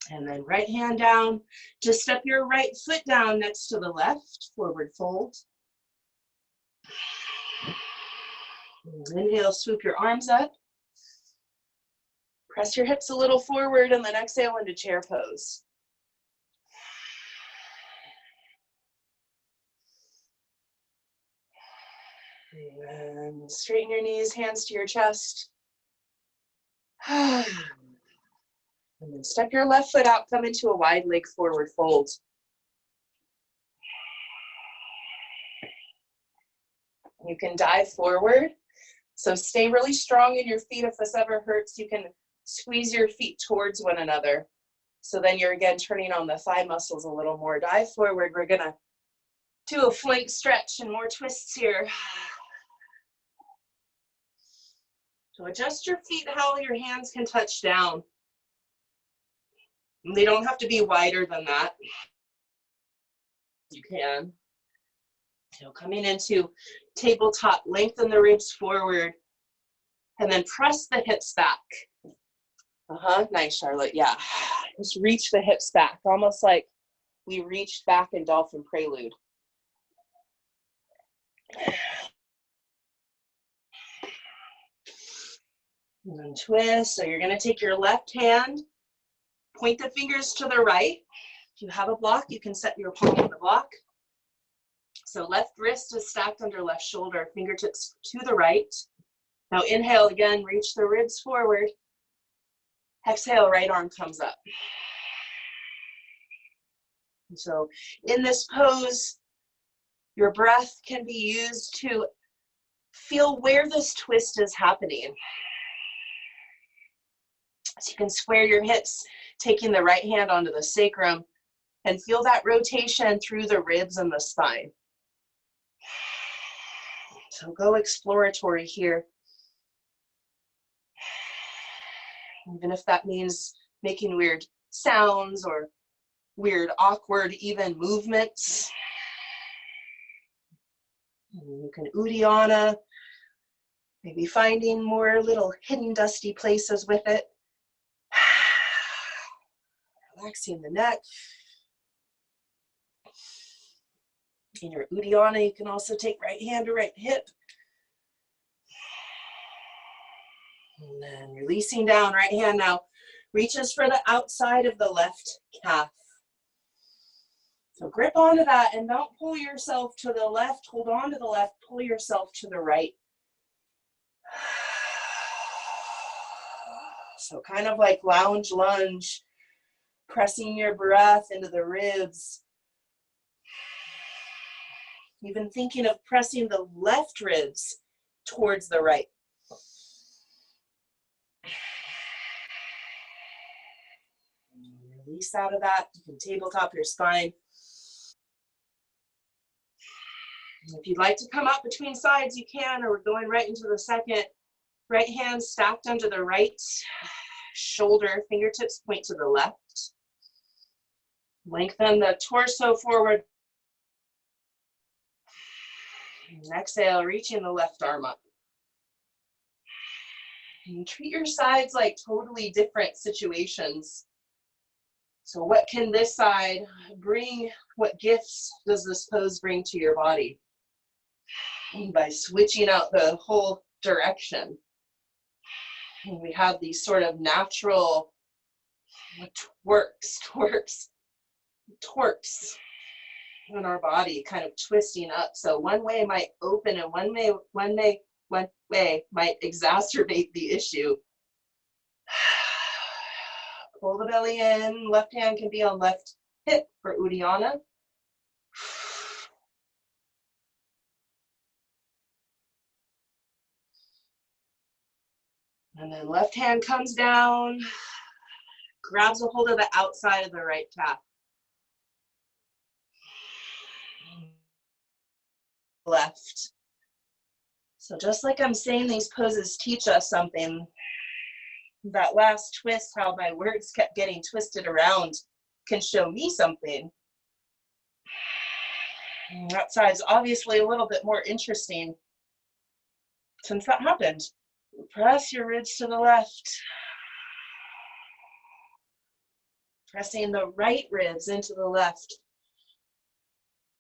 And then right hand down. Just step your right foot down next to the left. Forward fold. Inhale, swoop your arms up. Press your hips a little forward and then exhale into chair pose. And straighten your knees, hands to your chest. And then step your left foot out, come into a wide leg forward fold. You can dive forward. So stay really strong in your feet. If this ever hurts, you can squeeze your feet towards one another. So then you're again turning on the thigh muscles a little more. Dive forward. We're gonna do a flank stretch and more twists here. So adjust your feet how your hands can touch down. They don't have to be wider than that. You can. So coming into tabletop, lengthen the ribs forward, and then press the hips back. Nice, Charlotte, yeah. Just reach the hips back, almost like we reached back in Dolphin Prelude. And then twist, so you're gonna take your left hand, point the fingers to the right. If you have a block, you can set your palm on the block. So left wrist is stacked under left shoulder, fingertips to the right. Now inhale again, reach the ribs forward. Exhale, right arm comes up. And so in this pose, your breath can be used to feel where this twist is happening. So you can square your hips, taking the right hand onto the sacrum, and feel that rotation through the ribs and the spine. So go exploratory here. Even if that means making weird sounds or weird, awkward, even movements. You can Uddiyana, maybe finding more little hidden dusty places with it. Relaxing the neck. In your Uddiyana, you can also take right hand to right hip. And then releasing down, right hand now reaches for the outside of the left calf. So grip onto that and don't pull yourself to the left. Hold on to the left, pull yourself to the right. So kind of like lounge lunge, pressing your breath into the ribs. Even thinking of pressing the left ribs towards the right. Release out of that. You can tabletop your spine. If you'd like to come up between sides, you can, or we're going right into the second. Right hand stacked under the right shoulder, fingertips point to the left. Lengthen the torso forward. And exhale, reaching the left arm up. And treat your sides like totally different situations. So what can this side bring? What gifts does this pose bring to your body? And by switching out the whole direction. And we have these sort of natural twerks in our body, kind of twisting up. So one way might open and one way might exacerbate the issue. Pull the belly in, left hand can be on left hip for Uddiyana. And then left hand comes down, grabs a hold of the outside of the right calf. Left. So just like I'm saying, these poses teach us something. That last twist, how my words kept getting twisted around, can show me something. That side's obviously a little bit more interesting since that happened. Press your ribs to the left. Pressing the right ribs into the left.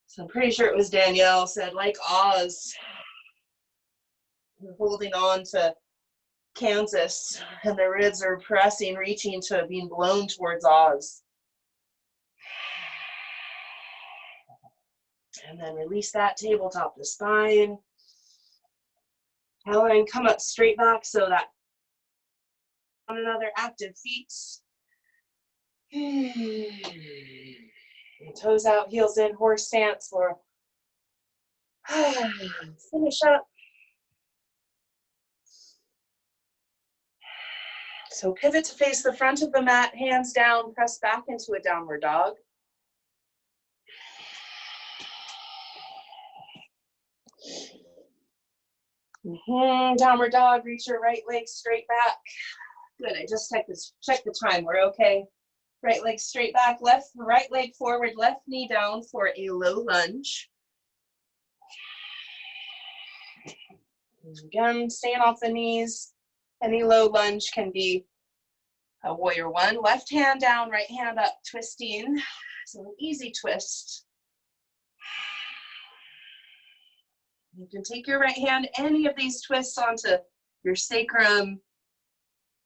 So I'm pretty sure it was Danielle said, like Oz, we're holding on to Kansas and the ribs are pressing, reaching to being blown towards Oz. And then release that, tabletop the spine. Now and come up straight back so that on another active feet. Toes out, heels in, horse stance for finish up. So pivot to face the front of the mat, hands down, press back into a downward dog. Downward dog, reach your right leg straight back. Good, I just check the time, we're okay. Right leg straight back, right leg forward, left knee down for a low lunge. Again, staying off the knees. Any low lunge can be a warrior one. Left hand down, right hand up, twisting. So an easy twist. You can take your right hand, any of these twists onto your sacrum,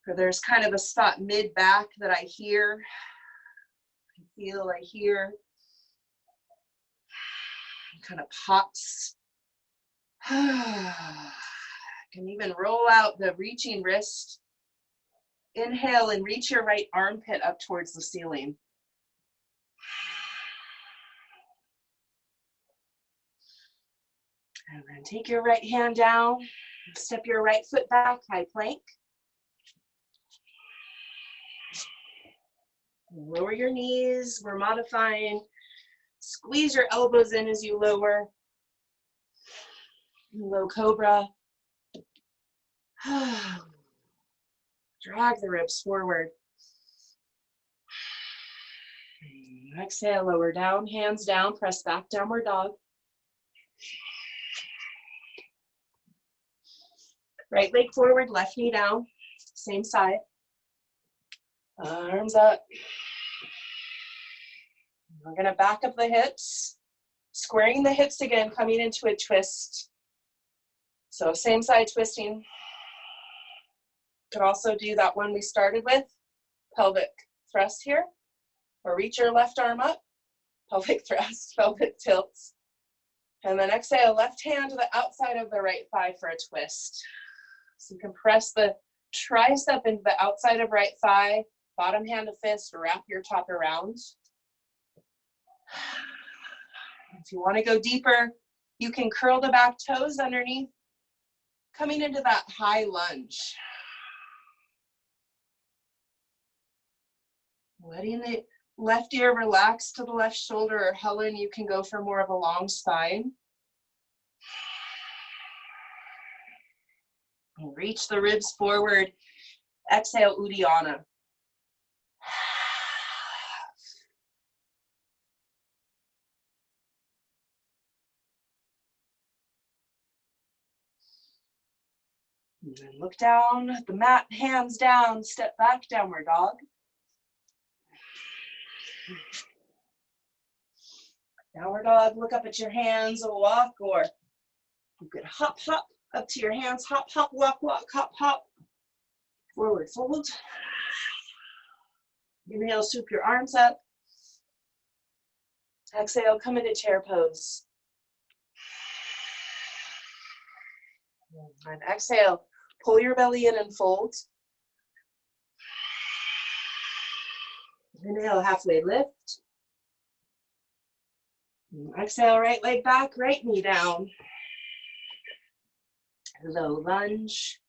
or there's kind of a spot mid-back that I hear. I hear. Kind of pops. Can even roll out the reaching wrist. Inhale and reach your right armpit up towards the ceiling. And then take your right hand down, step your right foot back, high plank. Lower your knees, we're modifying. Squeeze your elbows in as you lower. Low cobra. Drag the ribs forward. Exhale, lower down, hands down, press back, downward dog. Right leg forward, left knee down, same side. Arms up. We're gonna back up the hips, squaring the hips again, coming into a twist. So same side twisting. Could also do that one we started with, pelvic thrust here, or reach your left arm up, pelvic thrust, pelvic tilts. And then exhale, left hand to the outside of the right thigh for a twist. So you can press the tricep into the outside of right thigh, bottom hand to fist, wrap your top around. If you want to go deeper, you can curl the back toes underneath, coming into that high lunge. Letting the left ear relax to the left shoulder, or Helen, you can go for more of a long spine. And reach the ribs forward. Exhale, Uddiyana. And then look down at the mat, hands down, step back, downward dog. Downward dog, look up at your hands, walk, or you could hop, hop up to your hands, hop, hop, walk, walk, hop, hop. Forward fold. Inhale, swoop your arms up. Exhale, come into chair pose. And exhale, pull your belly in and fold. Inhale, halfway lift. Exhale, right leg back, right knee down. Low lunge.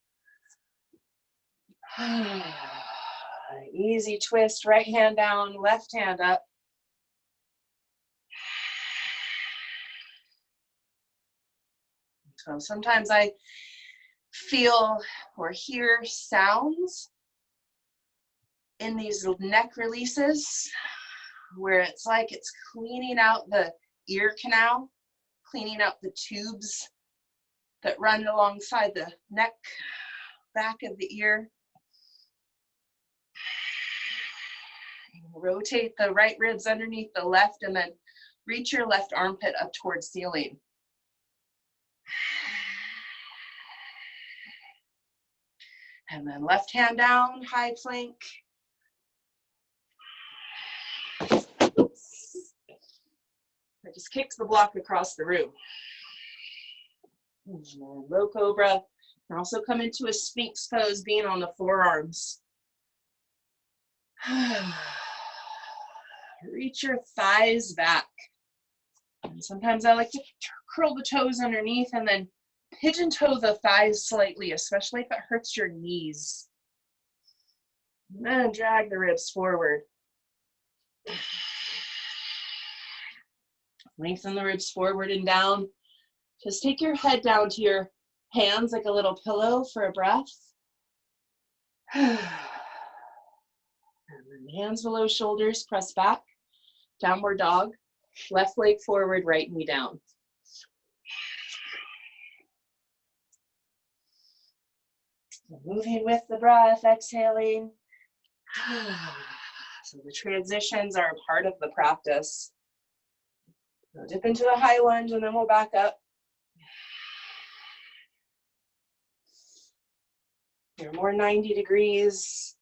Easy twist, right hand down, left hand up. So sometimes I feel or hear sounds in these neck releases where it's like it's cleaning out the ear canal, cleaning out the tubes that run alongside the neck, back of the ear. Rotate the right ribs underneath the left and then reach your left armpit up towards ceiling. And then left hand down, high plank. Oops. I just kicked the block across the room. Low cobra. You can also come into a sphinx pose, being on the forearms. Reach your thighs back. And sometimes I like to curl the toes underneath and then pigeon toe the thighs slightly, especially if it hurts your knees. And then drag the ribs forward. Lengthen the ribs forward and down. Just take your head down to your hands like a little pillow for a breath. And then hands below shoulders, press back. Downward dog. Left leg forward, right knee down. Moving with the breath, exhaling. So the transitions are a part of the practice. We'll dip into the high lunge and then we'll back up. You're more 90 degrees.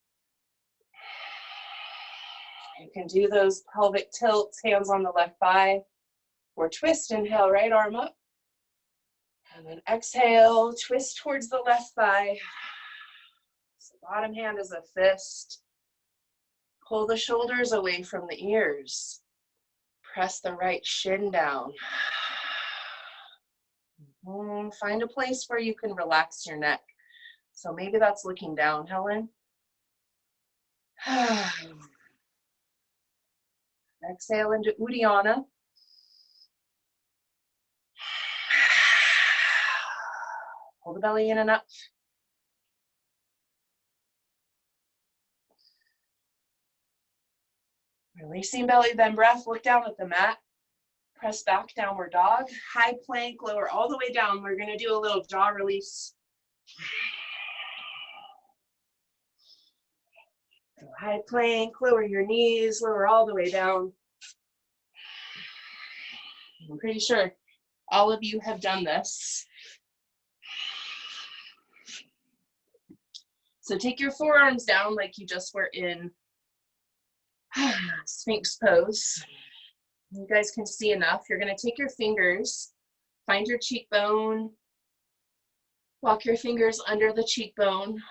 You can do those pelvic tilts, hands on the left thigh, or twist, inhale, right arm up. And then exhale, twist towards the left thigh. So bottom hand is a fist. Pull the shoulders away from the ears. Press the right shin down. Find a place where you can relax your neck. So maybe that's looking down, Helen. Exhale into Uddiyana. Pull the belly in and up. Releasing belly, then breath. Look down at the mat. Press back, downward dog. High plank, lower all the way down. We're going to do a little jaw release. So high plank, lower your knees, lower all the way down. I'm pretty sure all of you have done this. So take your forearms down like you just were in Sphinx pose. You guys can see enough. You're going to take your fingers, find your cheekbone, walk your fingers under the cheekbone,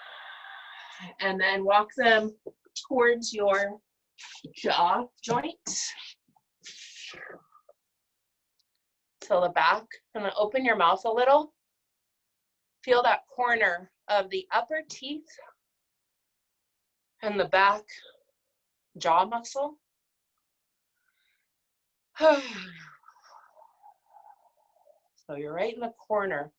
and then walk them towards your jaw joint till the back, and then open your mouth a little. Feel that corner of the upper teeth and the back jaw muscle. So you're right in the corner.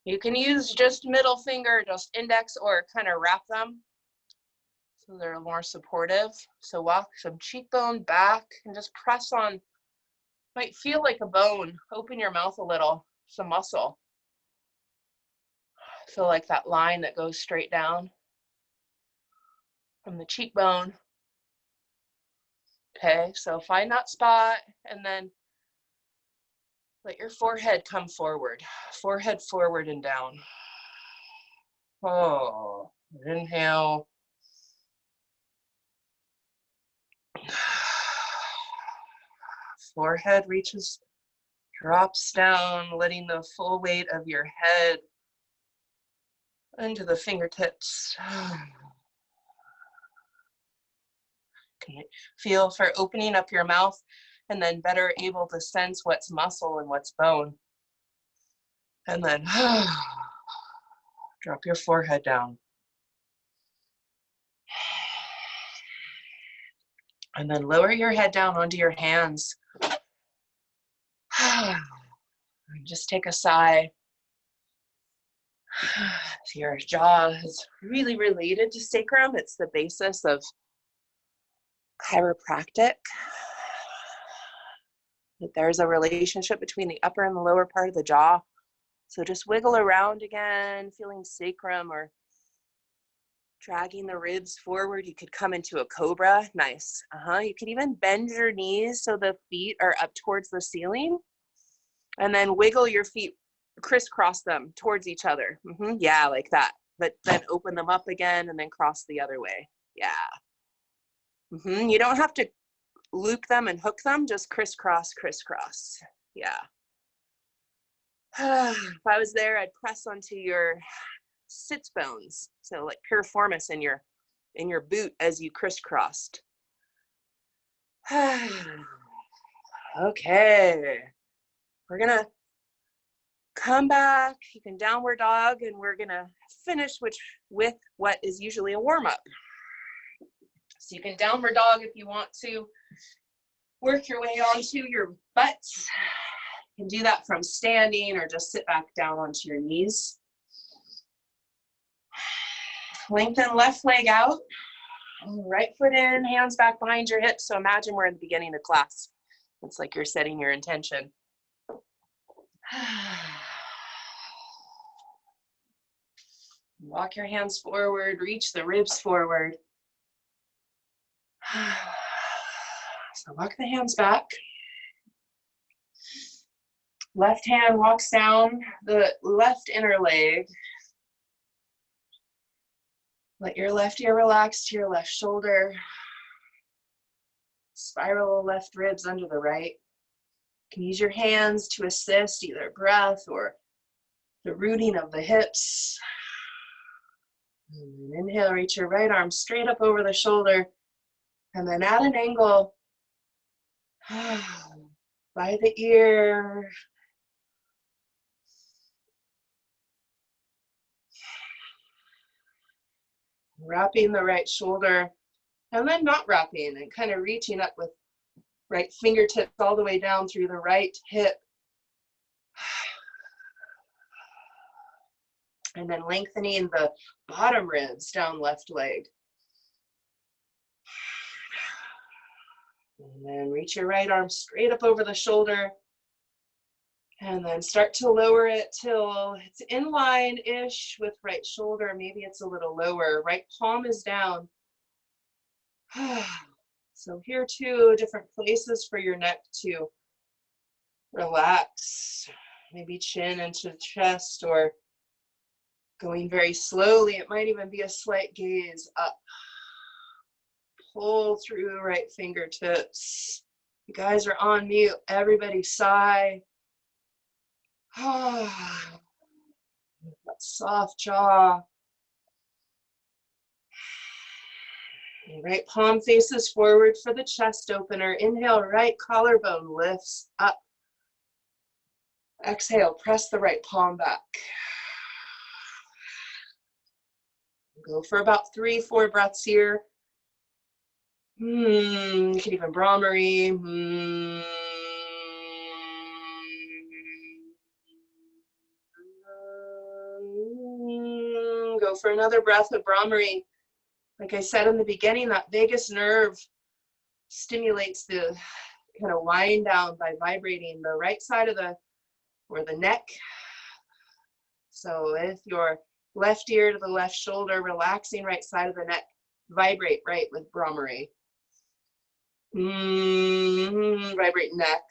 You can use just middle finger, just index, or kind of wrap them so they're more supportive. So walk some cheekbone back and just press on, might feel like a bone. Open your mouth a little, some muscle. Feel like that line that goes straight down from the cheekbone. Okay, so find that spot and then let your forehead come forward. Forehead forward and down. Oh, inhale. Forehead reaches, drops down, letting the full weight of your head into the fingertips. Can you feel for opening up your mouth and then better able to sense what's muscle and what's bone. And then drop your forehead down. And then lower your head down onto your hands. And just take a sigh. Your jaw is really related to sacrum. It's the basis of chiropractic. That there's a relationship between the upper and the lower part of the jaw. So just wiggle around again, feeling sacrum or dragging the ribs forward. You could come into a cobra. Nice. You can even bend your knees so the feet are up towards the ceiling. And then wiggle your feet, crisscross them towards each other. Yeah, like that. But then open them up again and then cross the other way. Yeah. You don't have to loop them and hook them, just crisscross, crisscross. Yeah. If I was there, I'd press onto your sits bones. So like piriformis in your boot as you crisscrossed. Okay. We're gonna come back. You can downward dog, and we're gonna finish with what is usually a warm-up. So you can downward dog if you want to work your way onto your butts. You can do that from standing or just sit back down onto your knees. Lengthen left leg out, right foot in, hands back behind your hips. So imagine we're in the beginning of class. It's like you're setting your intention. Walk your hands forward, reach the ribs forward. So walk the hands back. Left hand walks down the left inner leg. Let your left ear relax to your left shoulder. Spiral left ribs under the right. You can use your hands to assist either breath or the rooting of the hips. And then inhale, reach your right arm straight up over the shoulder. And then at an angle, by the ear. Wrapping the right shoulder, and then not wrapping and kind of reaching up with right fingertips all the way down through the right hip. And then lengthening the bottom ribs down left leg. And then reach your right arm straight up over the shoulder. And then start to lower it till it's in line-ish with right shoulder. Maybe it's a little lower. Right palm is down. So here too, different places for your neck to relax. Maybe chin into chest or going very slowly. It might even be a slight gaze up. Pull through right fingertips. You guys are on mute. Everybody sigh. That soft jaw. Right palm faces forward for the chest opener. Inhale, right collarbone lifts up. Exhale, press the right palm back. Go for about 3-4 breaths here. You can even Brahmari. Go for another breath of Brahmari. Like I said in the beginning, that vagus nerve stimulates the kind of wind down by vibrating the right side of the neck. So with your left ear to the left shoulder, relaxing right side of the neck, vibrate right with Brahmari. Vibrate neck.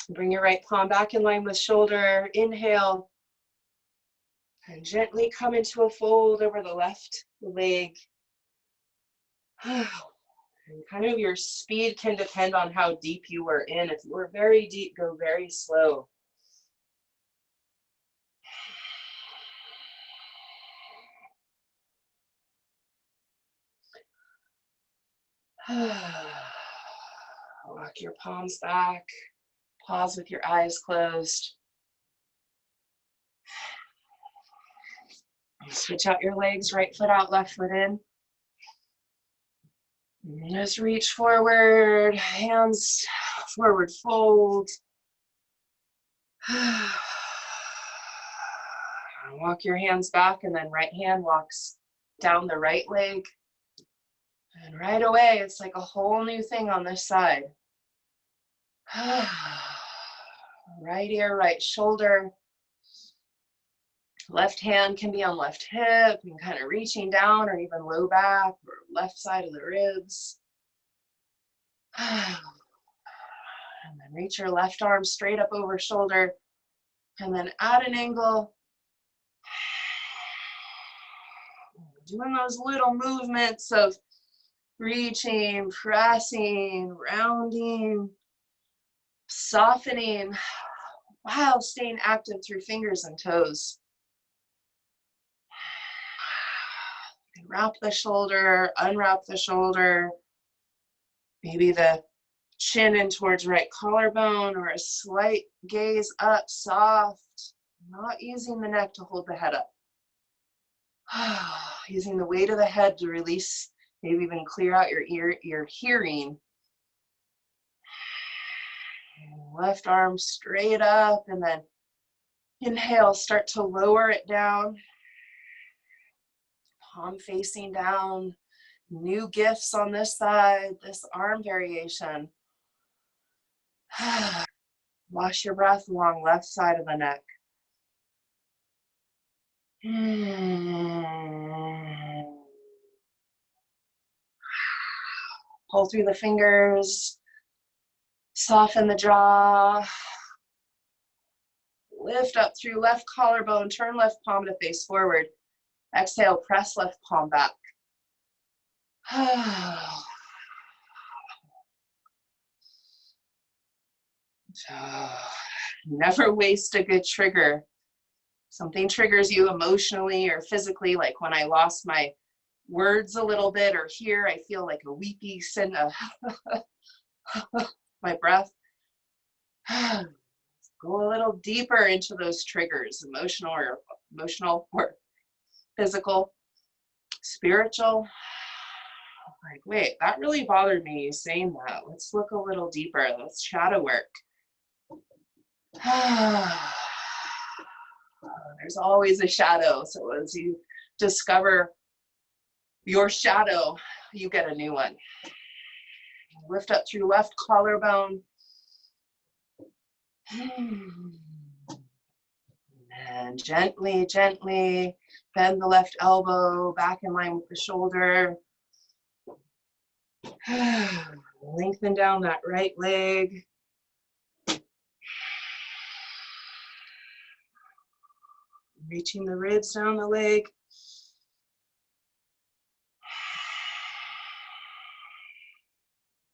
Bring your right palm back in line with shoulder. Inhale. And gently come into a fold over the left leg. And kind of your speed can depend on how deep you were in. If you were very deep, go very slow. Walk your palms back. Pause with your eyes closed. Switch out your legs, right foot out, left foot in. And just reach forward, hands forward fold. Walk your hands back, and then right hand walks down the right leg. And right away, it's like a whole new thing on this side. Right ear, right shoulder. Left hand can be on left hip and kind of reaching down, or even low back or left side of the ribs. And then reach your left arm straight up over shoulder, and then at an angle, doing those little movements of reaching, pressing, rounding, softening, while staying active through fingers and toes. Wrap the shoulder, unwrap the shoulder. Maybe the chin in towards right collarbone, or a slight gaze up, soft, not using the neck to hold the head up. Using the weight of the head to release, maybe even clear out your hearing. Left arm straight up, and then inhale, start to lower it down. Palm facing down. New gifts on this side, this arm variation. Wash your breath along left side of the neck. Pull through the fingers. Soften the jaw. Lift up through left collarbone. Turn left palm to face forward. Exhale, press left palm back. Never waste a good trigger. Something triggers you emotionally or physically, like when I lost my words a little bit, or here I feel like a weepy sin of my breath. Go a little deeper into those triggers, emotional or physical, spiritual. Like, wait, that really bothered me, you saying that. Let's look a little deeper. Let's shadow work. There's always a shadow. So as you discover your shadow, you get a new one. Lift up through left collarbone. And gently, gently bend the left elbow back in line with the shoulder. Lengthen down that right leg. Reaching the ribs down the leg.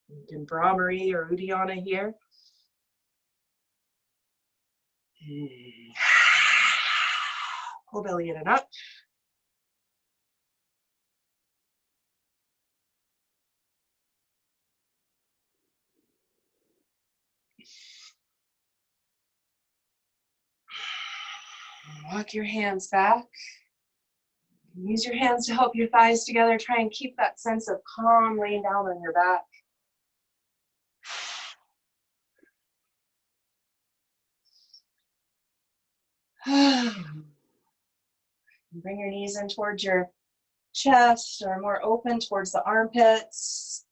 You can Brahmari or Uddiyana here. Pull belly in and up. Walk your hands back. Use your hands to help your thighs together. Try and keep that sense of calm laying down on your back. Bring your knees in towards your chest, or more open towards the armpits.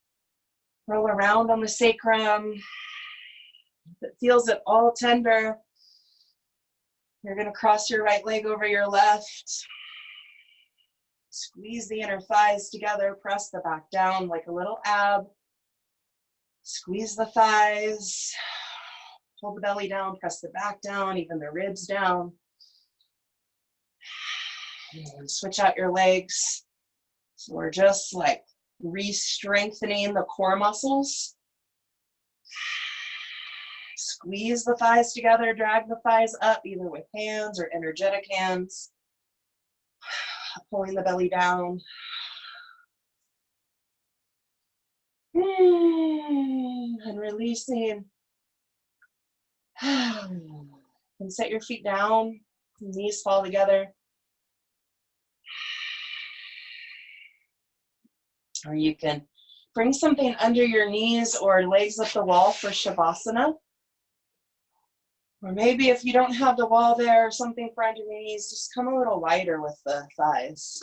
Roll around on the sacrum. If it feels at all tender, you're going to cross your right leg over your left. Squeeze the inner thighs together. Press the back down like a little ab. Squeeze the thighs. Pull the belly down. Press the back down, even the ribs down. And switch out your legs. So we're just like re-strengthening the core muscles. Squeeze the thighs together, drag the thighs up, either with hands or energetic hands. Pulling the belly down. And releasing. And set your feet down, knees fall together. Or you can bring something under your knees or legs up the wall for Shavasana. Or maybe if you don't have the wall there or something for under your knees, just come a little wider with the thighs.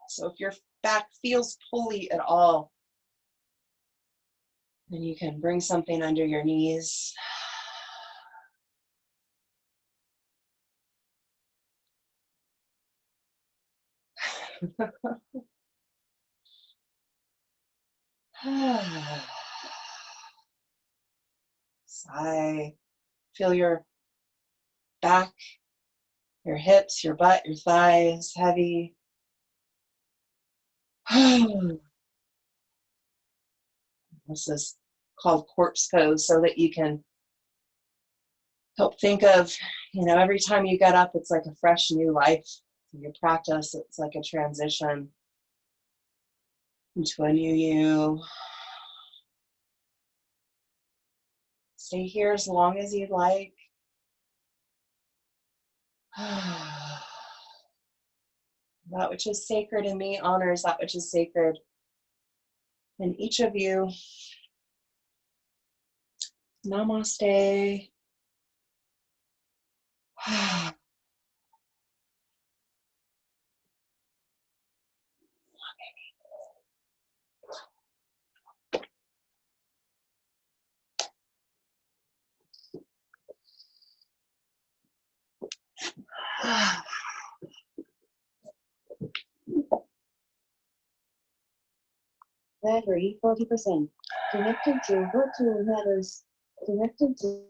So if your back feels pulley at all, then you can bring something under your knees. Sigh. Feel your back, your hips, your butt, your thighs heavy. This is called corpse pose so that you can help think of, every time you get up, it's like a fresh new life. In your practice, it's like a transition into a new you. Stay here as long as you'd like. That which is sacred in me honors that which is sacred in each of you. Namaste. Battery 40%. Connected to virtual matters. Connected to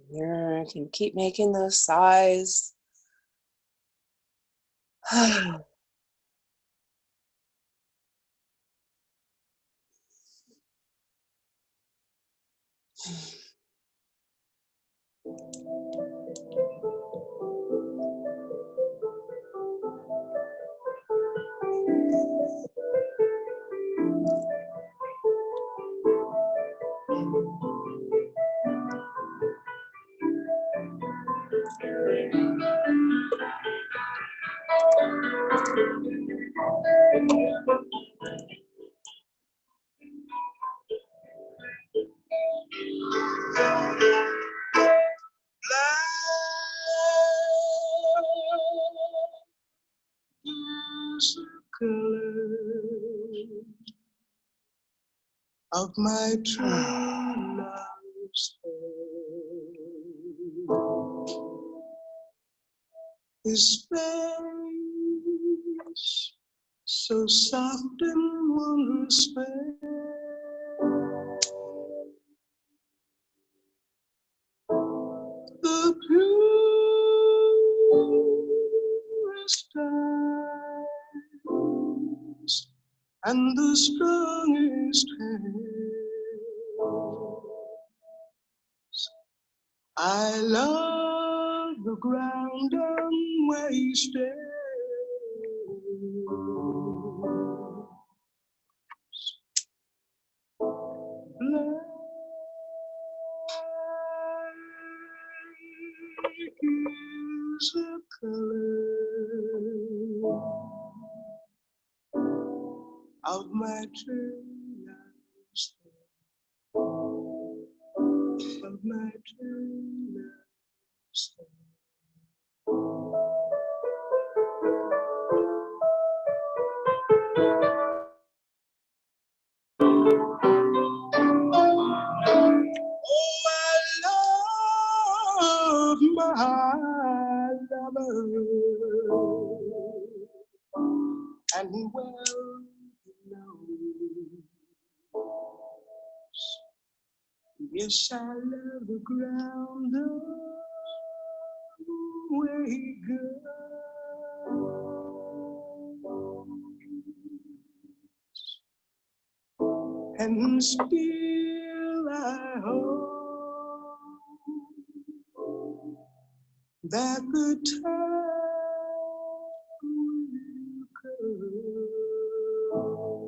You can keep making those sighs. Of my true love's his face, so soft and wondrous fair, the purest eyes and the strongest hands. I love the ground on where he stays. Black is the color of my true love's of my true love's Oh, I love my lover, and well he knows. Yes, I love the ground where he goes. and still I hope that the time will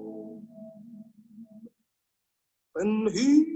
come when he